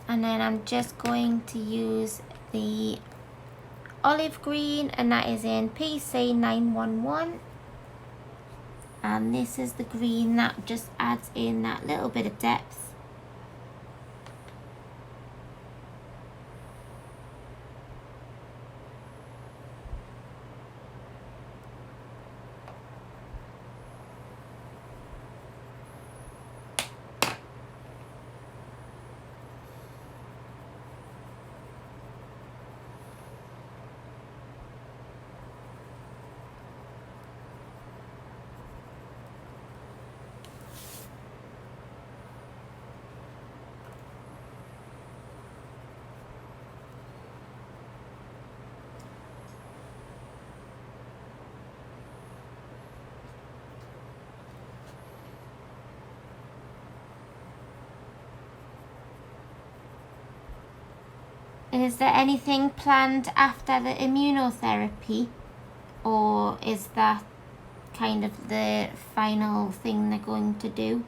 And then I'm just going to use the olive green, and that is in PC 911. And this is the green that just adds in that little bit of depth. Is there anything planned after the immunotherapy, or is that kind of the final thing they're going to do?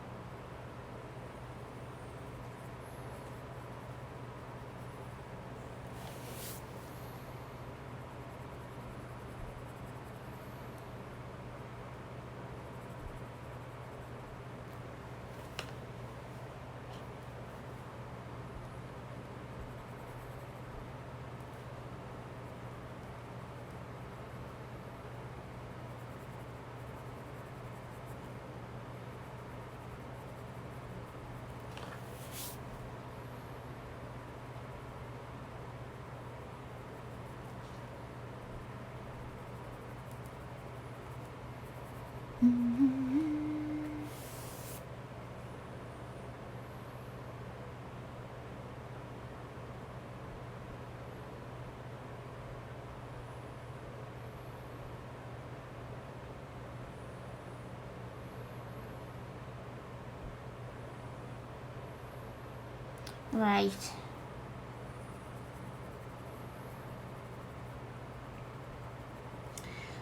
Right.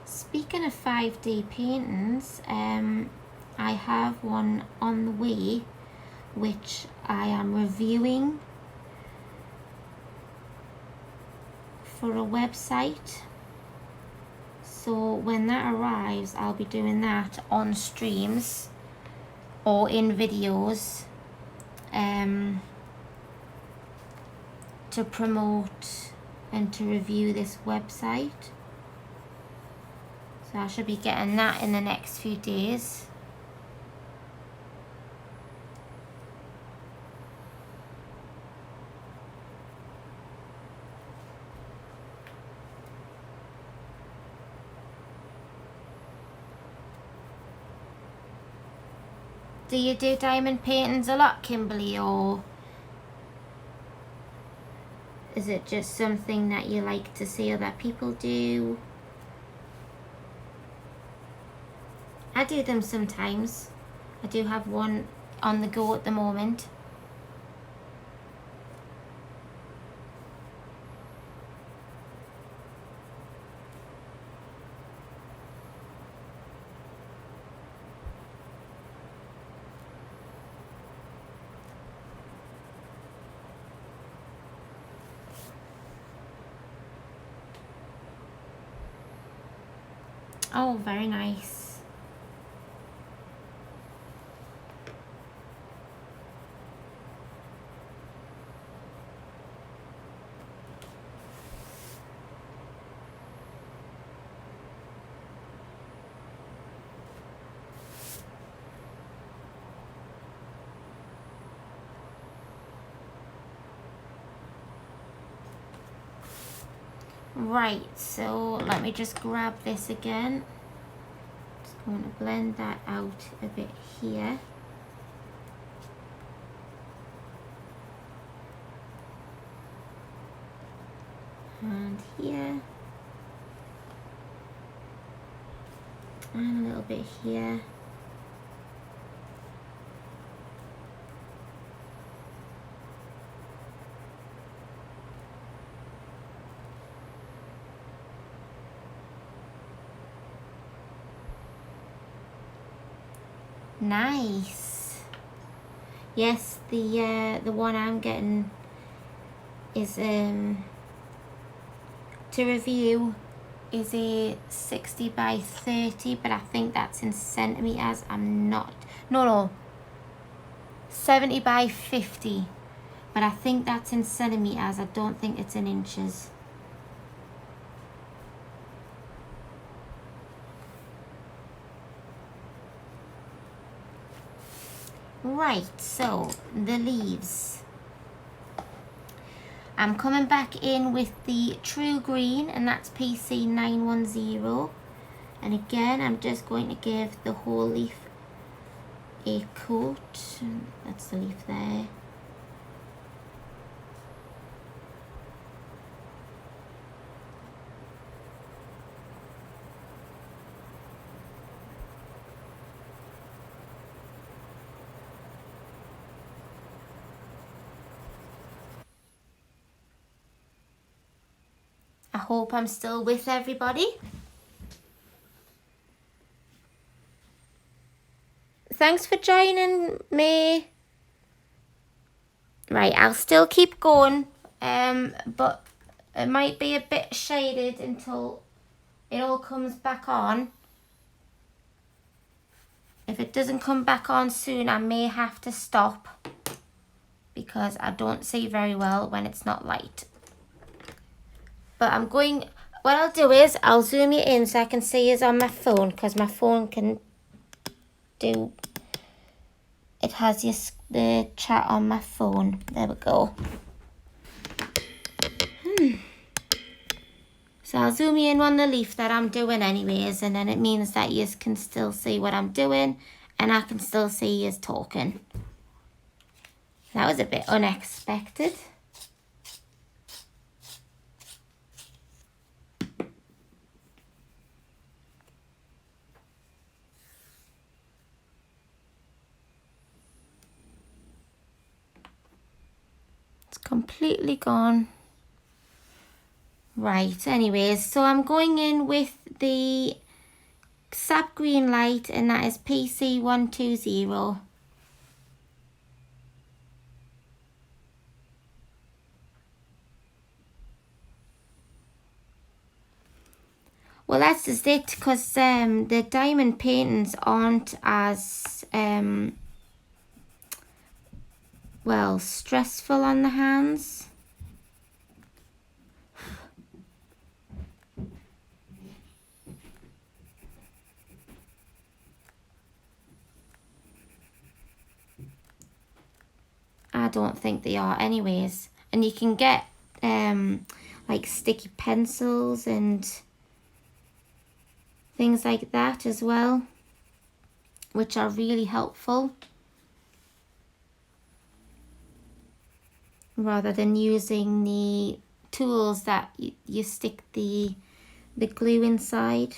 Speaking of 5D paintings, I have one on the way which I am reviewing for a website. So when that arrives, I'll be doing that on streams or in videos to promote and to review this website. So I should be getting that in the next few days. Do you do diamond paintings a lot, Kimberly, or is it just something that you like to see other people do? I do them sometimes. I do have one on the go at the moment. Oh, very nice. Right, so let me just grab this again. Just going to blend that out a bit here. And here. And a little bit here. Nice. Yes, the one I'm getting is to review is a 60 by 30, but I think that's in centimeters. I'm not. No, 70 by 50, but I think that's in centimeters. I don't think it's in inches. Right, so the leaves. I'm coming back in with the True Green, and that's PC 910. And again, I'm just going to give the whole leaf a coat. That's the leaf there. I hope I'm still with everybody. Thanks for joining me. Right, I'll still keep going, but it might be a bit shaded until it all comes back on. If it doesn't come back on soon, I may have to stop because I don't see very well when it's not light. But I'm going, what I'll do is I'll zoom you in so I can see you on my phone, because my phone can do, it has the chat on my phone. There we go. So I'll zoom you in on the leaf that I'm doing anyways, and then it means that you can still see what I'm doing and I can still see you talking. That was a bit unexpected. Completely gone. Right, anyways, so I'm going in with the Sap Green Light, and that is PC 120. Well, that's just it, because the diamond paintings aren't as well, stressful on the hands. don't think they are anyways. And you can get like sticky pencils and things like that as well, which are really helpful, rather than using the tools that you stick the glue inside.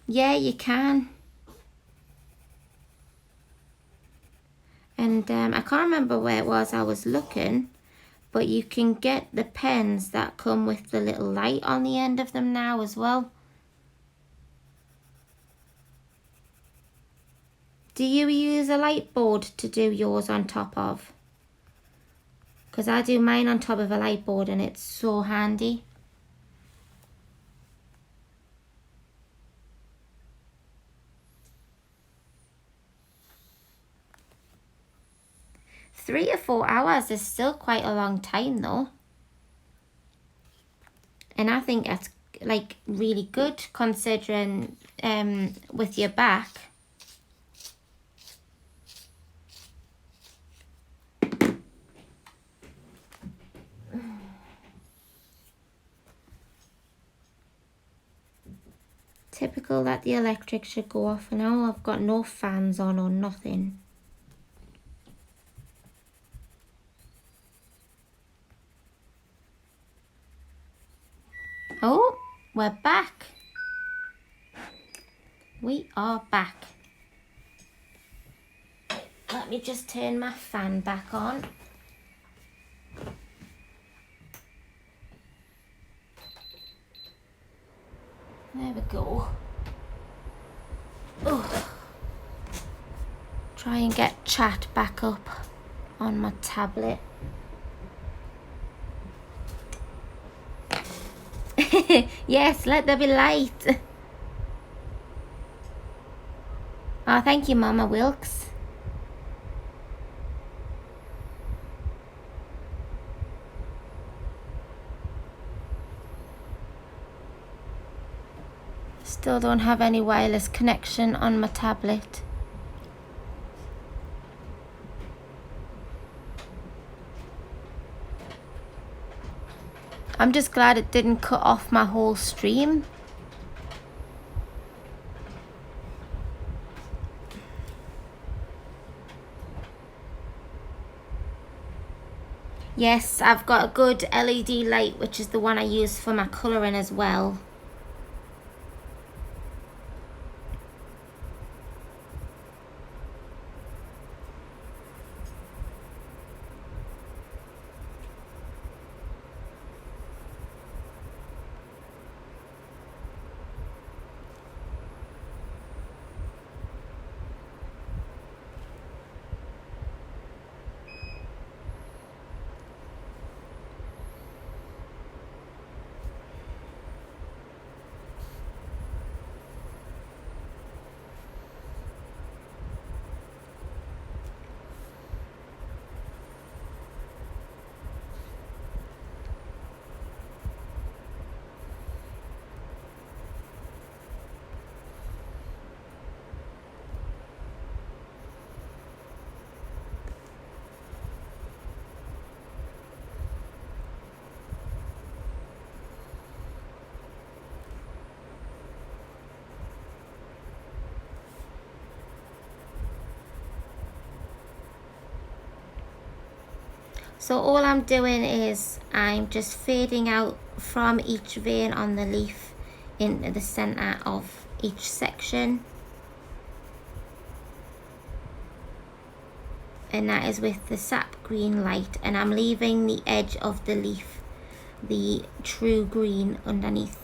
Yeah, you can. And I can't remember where it was I was looking, but you can get the pens that come with the little light on the end of them now as well. Do you use a light board to do yours on top of? Because I do mine on top of a light board and it's so handy. Three or 4 hours is still quite a long time though. And I think that's like really good considering with your back. Typical that the electric should go off and now I've got no fans on or nothing. Oh, we're back. We are back. Let me just turn my fan back on. There we go. Oh. Try and get chat back up on my tablet. Yes, let there be light. Oh, thank you, Mama Wilkes. Still don't have any wireless connection on my tablet. I'm just glad it didn't cut off my whole stream. Yes, I've got a good LED light, which is the one I use for my colouring as well. So all I'm doing is I'm just fading out from each vein on the leaf into the center of each section. And that is with the Sap Green Light, and I'm leaving the edge of the leaf the true green underneath.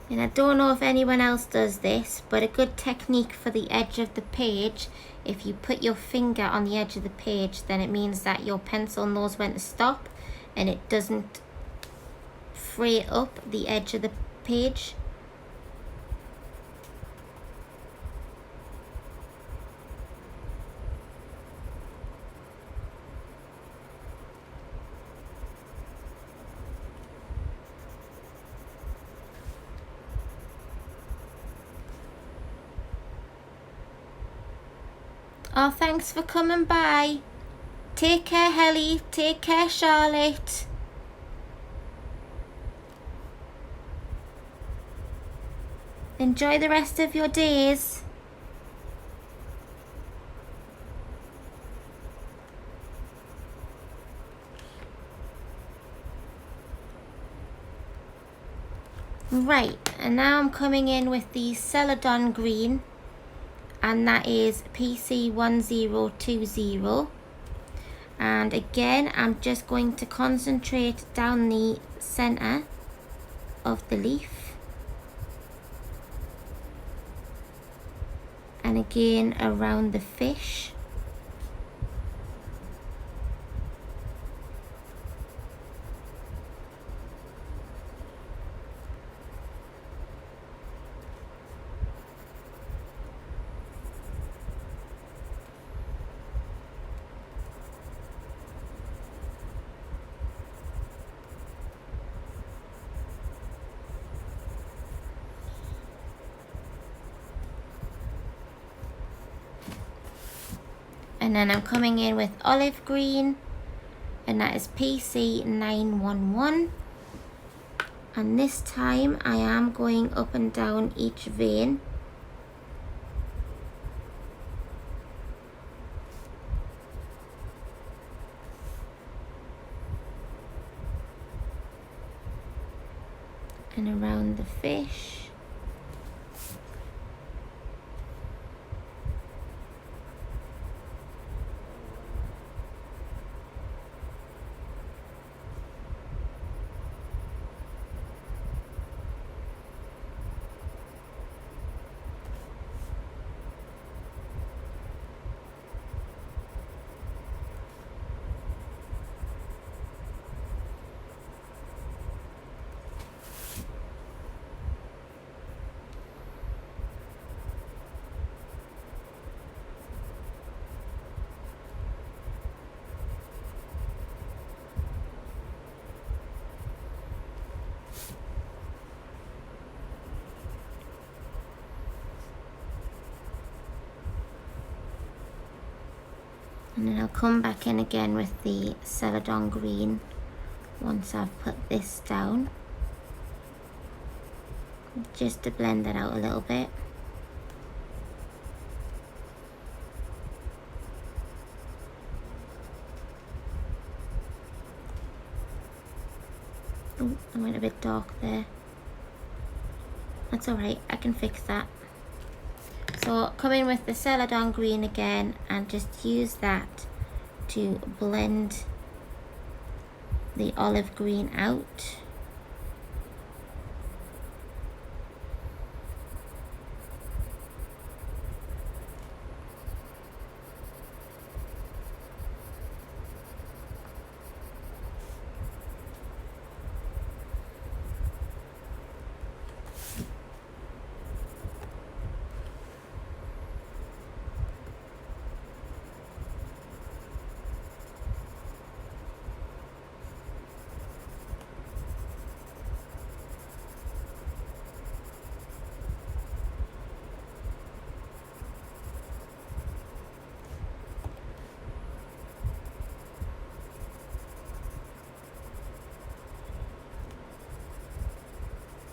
And I don't know if anyone else does this, but a good technique for the edge of the page, if you put your finger on the edge of the page, then it means that your pencil knows when to stop and it doesn't fray up the edge of the page. Oh, thanks for coming by. Take care, Helly. Take care, Charlotte. Enjoy the rest of your days. Right, and now I'm coming in with the Celadon green, and that is PC1020. And again, I'm just going to concentrate down the center of the leaf, and again around the fish. And then I'm coming in with olive green, and that is PC911. And this time I am going up and down each vein. And around the fish. And then I'll come back in again with the Celadon green once I've put this down, just to blend that out a little bit. Oh, I went a bit dark there. That's alright, I can fix that. So come in with the Celadon green again and just use that to blend the olive green out.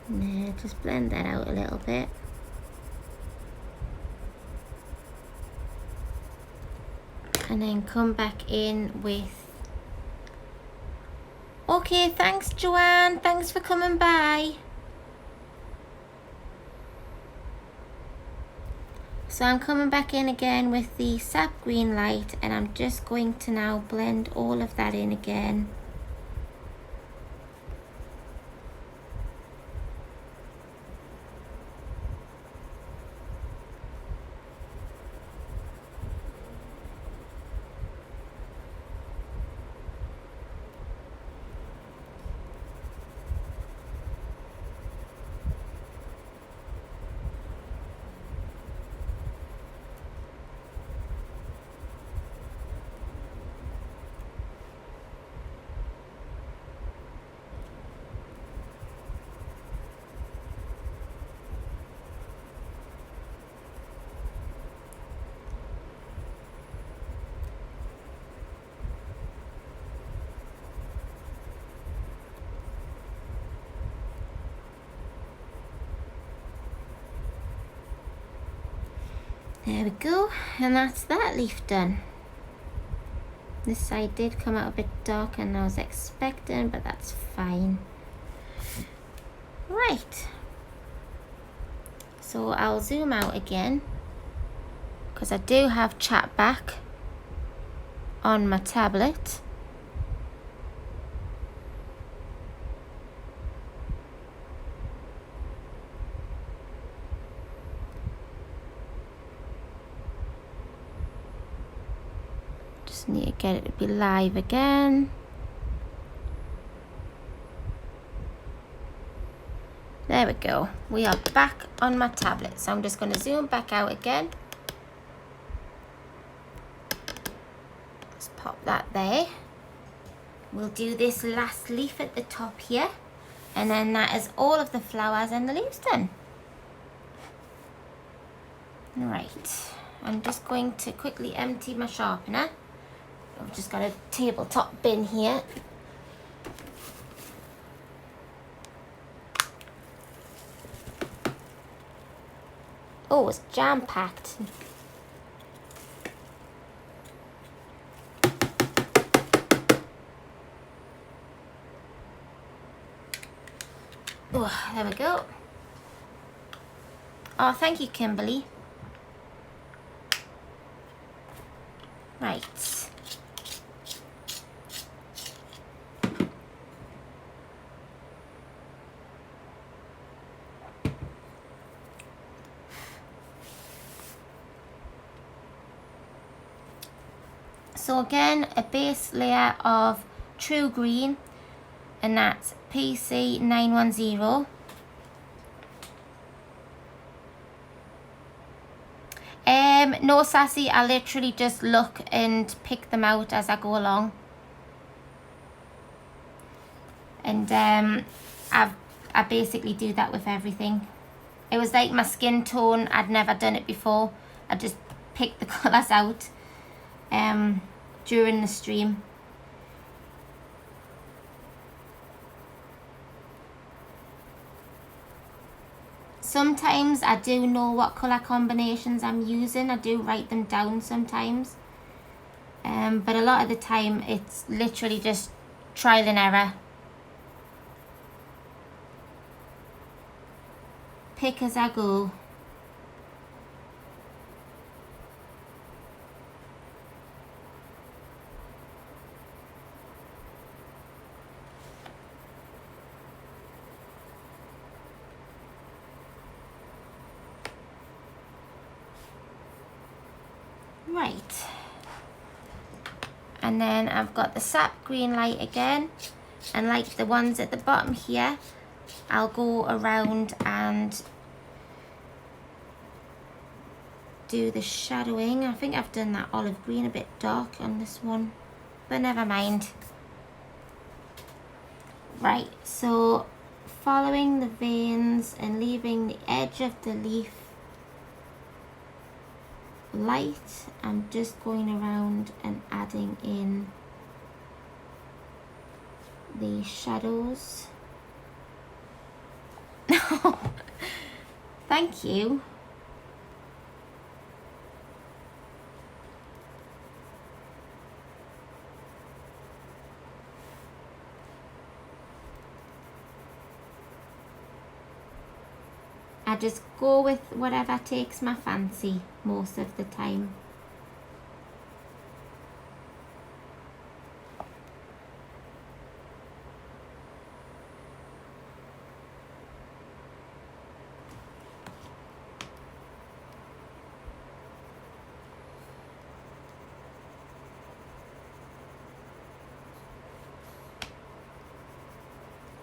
And just blend that out a little bit. And then come back in with... Okay, thanks Joanne, thanks for coming by. So I'm coming back in again with the Sap Green Light, and I'm just going to now blend all of that in again. There we go, and that's that leaf done. This side did come out a bit darker than I was expecting, but that's fine. Right, so I'll zoom out again because I do have chat back on my tablet. Just need to get it to be live again. There we go. We are back on my tablet. So I'm just going to zoom back out again. Let's pop that there. We'll do this last leaf at the top here. And then that is all of the flowers and the leaves done. Right. I'm just going to quickly empty my sharpener. I've just got a tabletop bin here. Oh, it's jam-packed. Oh, there we go. Oh, thank you, Kimberly. Right. So again, a base layer of True Green, and that's PC910. No, Sassy, I literally just look and pick them out as I go along. And I basically do that with everything. It was like my skin tone, I'd never done it before. I just picked the colours out during the stream. Sometimes I do know what colour combinations I'm using. I do write them down sometimes. But a lot of the time it's literally just trial and error. Pick as I go. Right, and then I've got the Sap Green Light again, and like the ones at the bottom here, I'll go around and do the shadowing. I think I've done that olive green a bit dark on this one, but never mind. Right, so following the veins and leaving the edge of the leaf light, I'm just going around and adding in the shadows. Thank you. I just go with whatever takes my fancy most of the time.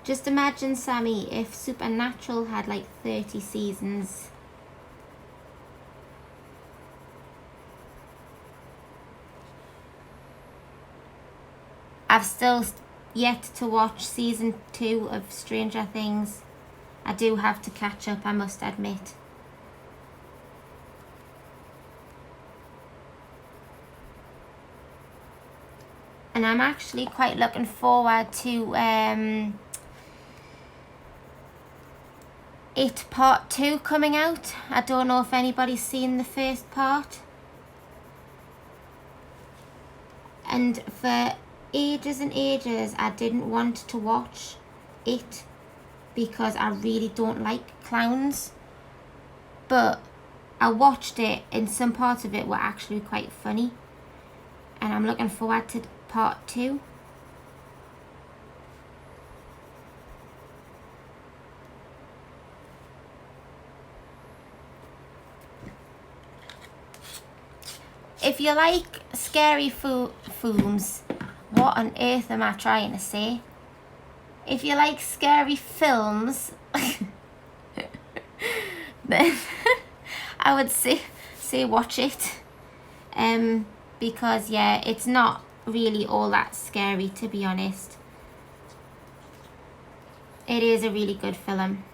Just imagine, Sammy, if Supernatural had like 30 seasons. I've still yet to watch season 2 of Stranger Things. I do have to catch up, I must admit. And I'm actually quite looking forward to It Part 2 coming out. I don't know if anybody's seen the first part. And for ages and ages I didn't want to watch it because I really don't like clowns. But I watched it and some parts of it were actually quite funny. And I'm looking forward to Part 2. If you like scary films, what on earth am I trying to say? If you like scary films, then I would say watch it. Because yeah, it's not really all that scary, to be honest. It is a really good film.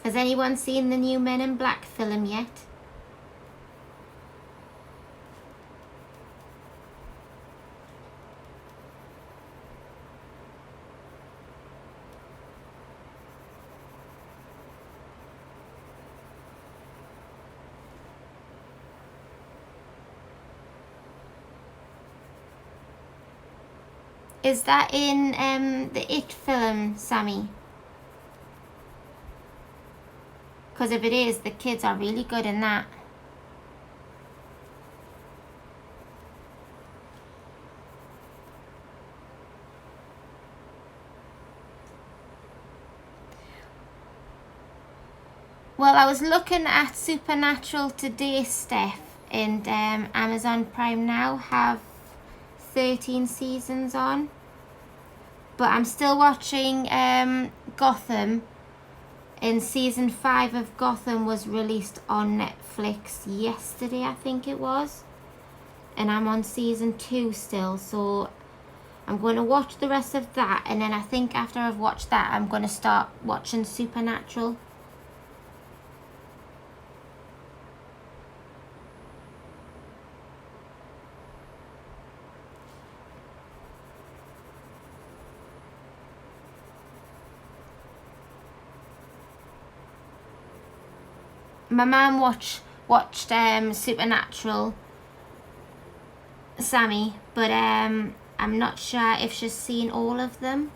Has anyone seen the new Men in Black film yet? Is that in the It film, Sammy? Because if it is, the kids are really good in that. Well, I was looking at Supernatural today, Steph, and Amazon Prime now have 13 seasons on. But I'm still watching Gotham. And season 5 of Gotham was released on Netflix yesterday, I think it was. And I'm on season 2 still, so I'm going to watch the rest of that. And then I think after I've watched that, I'm going to start watching Supernatural. My mum watched Supernatural, Sammy, but I'm not sure if she's seen all of them.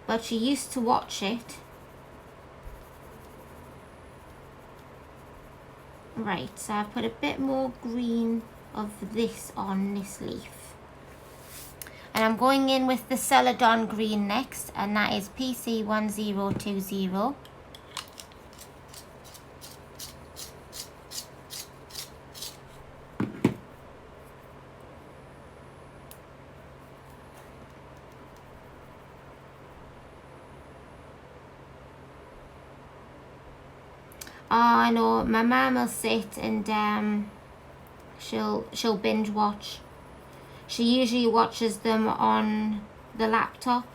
But she used to watch it. Right, so I've put a bit more green of this on this leaf. And I'm going in with the Celadon green next, and that is PC1020. Oh, I know, my mum will sit and she'll binge watch. She usually watches them on the laptop.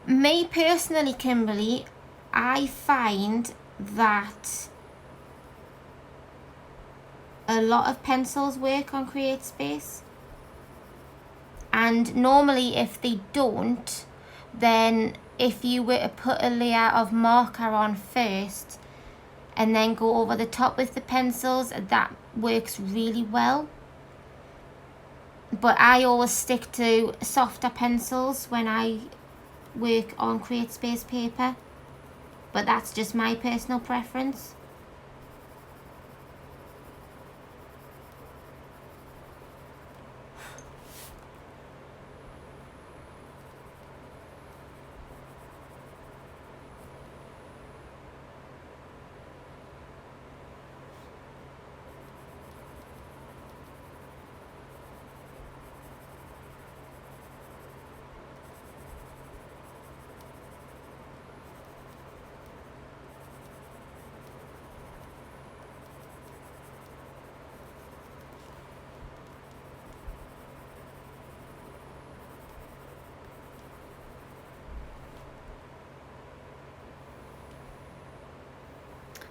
Me personally, Kimberly, I find that a lot of pencils work on CreateSpace, and normally if they don't, then if you were to put a layer of marker on first and then go over the top with the pencils, that works really well. But I always stick to softer pencils when I work on CreateSpace paper, but that's just my personal preference.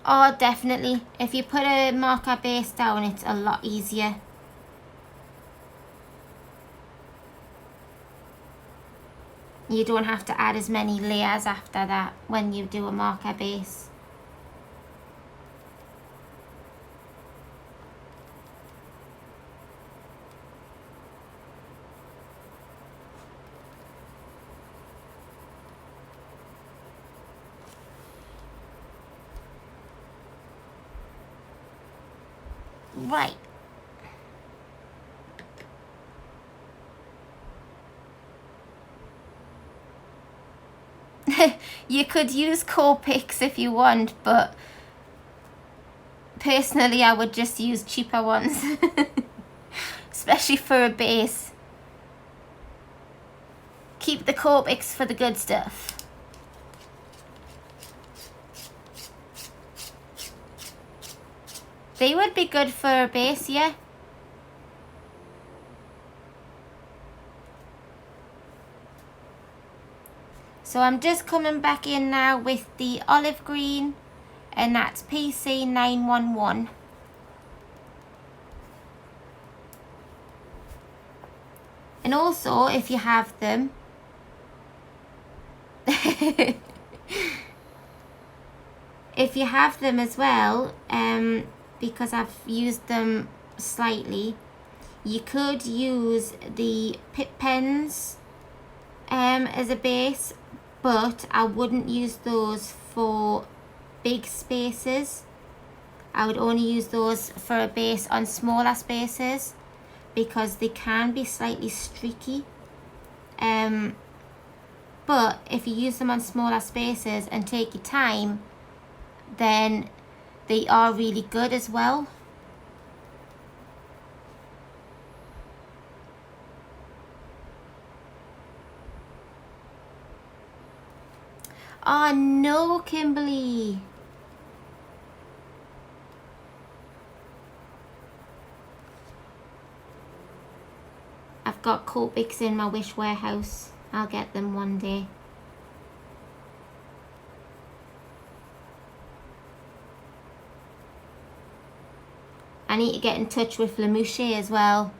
Oh, definitely. If you put a marker base down, it's a lot easier. You don't have to add as many layers after that when you do a marker base. Right. You could use Copics if you want, but personally I would just use cheaper ones. Especially for a base. Keep the Copics for the good stuff. They would be good for a base, yeah. So I'm just coming back in now with the olive green, and that's PC 911. And also, if you have them, if you have them as well, because I've used them slightly, you could use the Pip pens as a base, but I wouldn't use those for big spaces. I would only use those for a base on smaller spaces because they can be slightly streaky. But if you use them on smaller spaces and take your time, then they are really good as well. Oh no, Kimberly. I've got Copics in my wish warehouse. I'll get them one day. I need to get in touch with Lemouche as well.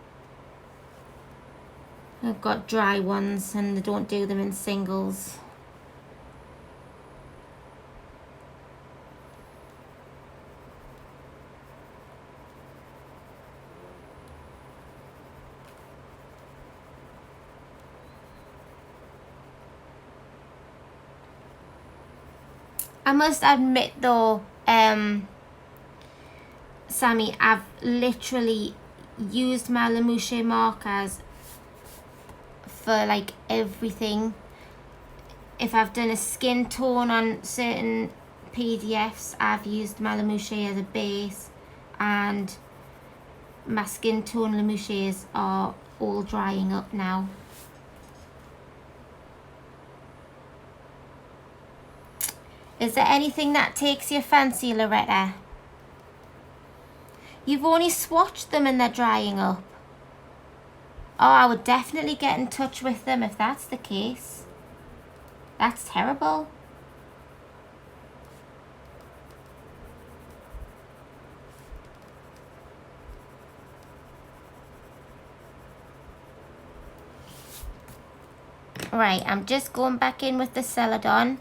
I've got dry ones and they don't do them in singles. I must admit though, Sammy, I've literally used my Lemouche markers for like everything. If I've done a skin tone on certain PDFs, I've used my Lemouche as a base, and my skin tone Lemouches are all drying up now. Is there anything that takes your fancy, Loretta? You've only swatched them and they're drying up. Oh, I would definitely get in touch with them if that's the case. That's terrible. Right, I'm just going back in with the Celadon.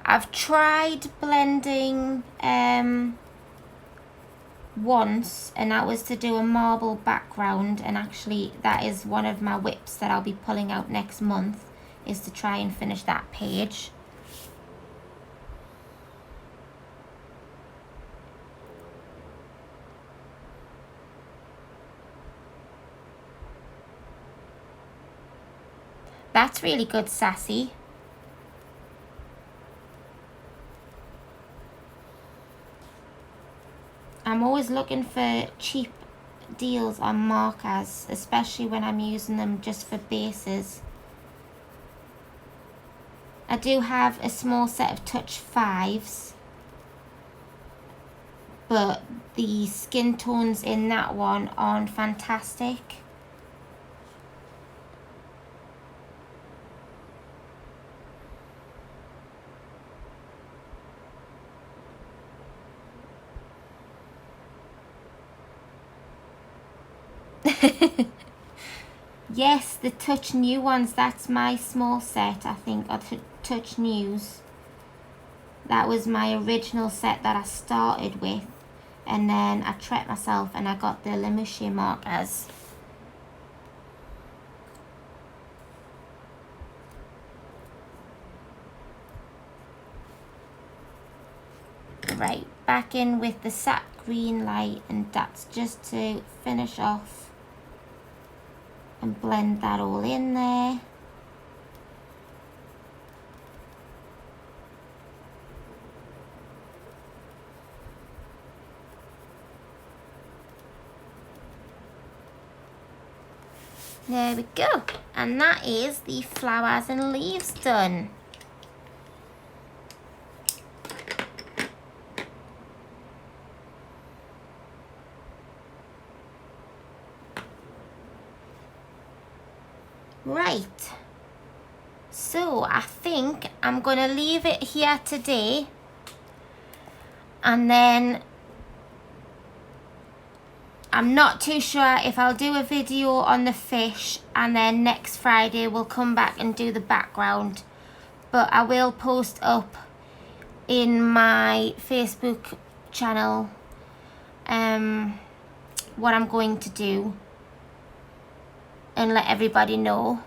I've tried blending once, and that was to do a marble background, and actually that is one of my whips that I'll be pulling out next month, is to try and finish that page. That's really good, Sassy. I'm always looking for cheap deals on markers, especially when I'm using them just for bases. I do have a small set of Touch 5s, but the skin tones in that one aren't fantastic. Yes, the Touch New ones, that's my small set, I think, or Touch News. That was my original set that I started with, and then I treated myself and I got the Lemouche markers. Right, back in with the Sap Green Light, and that's just to finish off and blend that all in there. There we go, and that is the flowers and leaves done. Right, so I think I'm gonna leave it here today, and then I'm not too sure if I'll do a video on the fish, and then next Friday we'll come back and do the background, but I will post up in my Facebook channel what I'm going to do and let everybody know.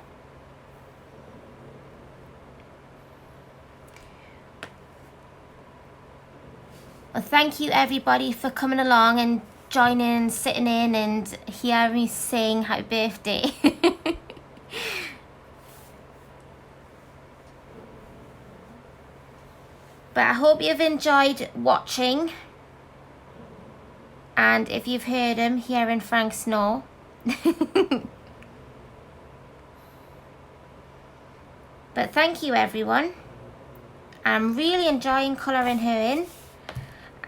Well, thank you everybody for coming along and joining, sitting in and hearing me sing happy birthday. But I hope you've enjoyed watching, and if you've heard him, hearing Frank snore. But thank you everyone. I'm really enjoying colouring her in,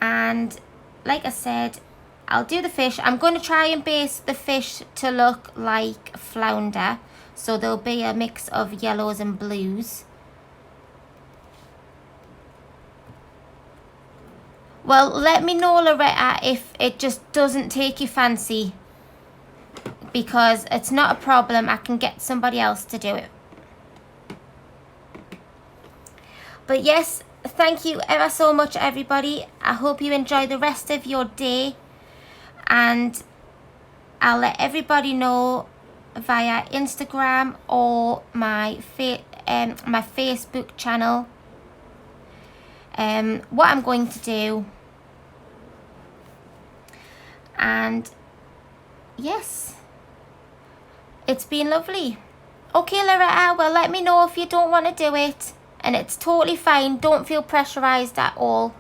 and like I said, I'll do the fish. I'm going to try and base the fish to look like flounder, so there'll be a mix of yellows and blues. Well, let me know, Loretta, if it just doesn't take your fancy, because it's not a problem. I can get somebody else to do it. But yes, thank you ever so much everybody. I hope you enjoy the rest of your day, and I'll let everybody know via Instagram or my Facebook channel what I'm going to do. And yes, it's been lovely. Okay, Loretta, well, let me know if you don't want to do it, and it's totally fine. Don't feel pressurized at all.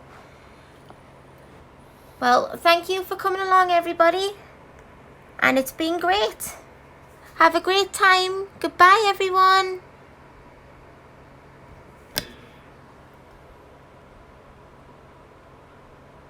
Well, thank you for coming along everybody, and it's been great. Have a great time. Goodbye everyone.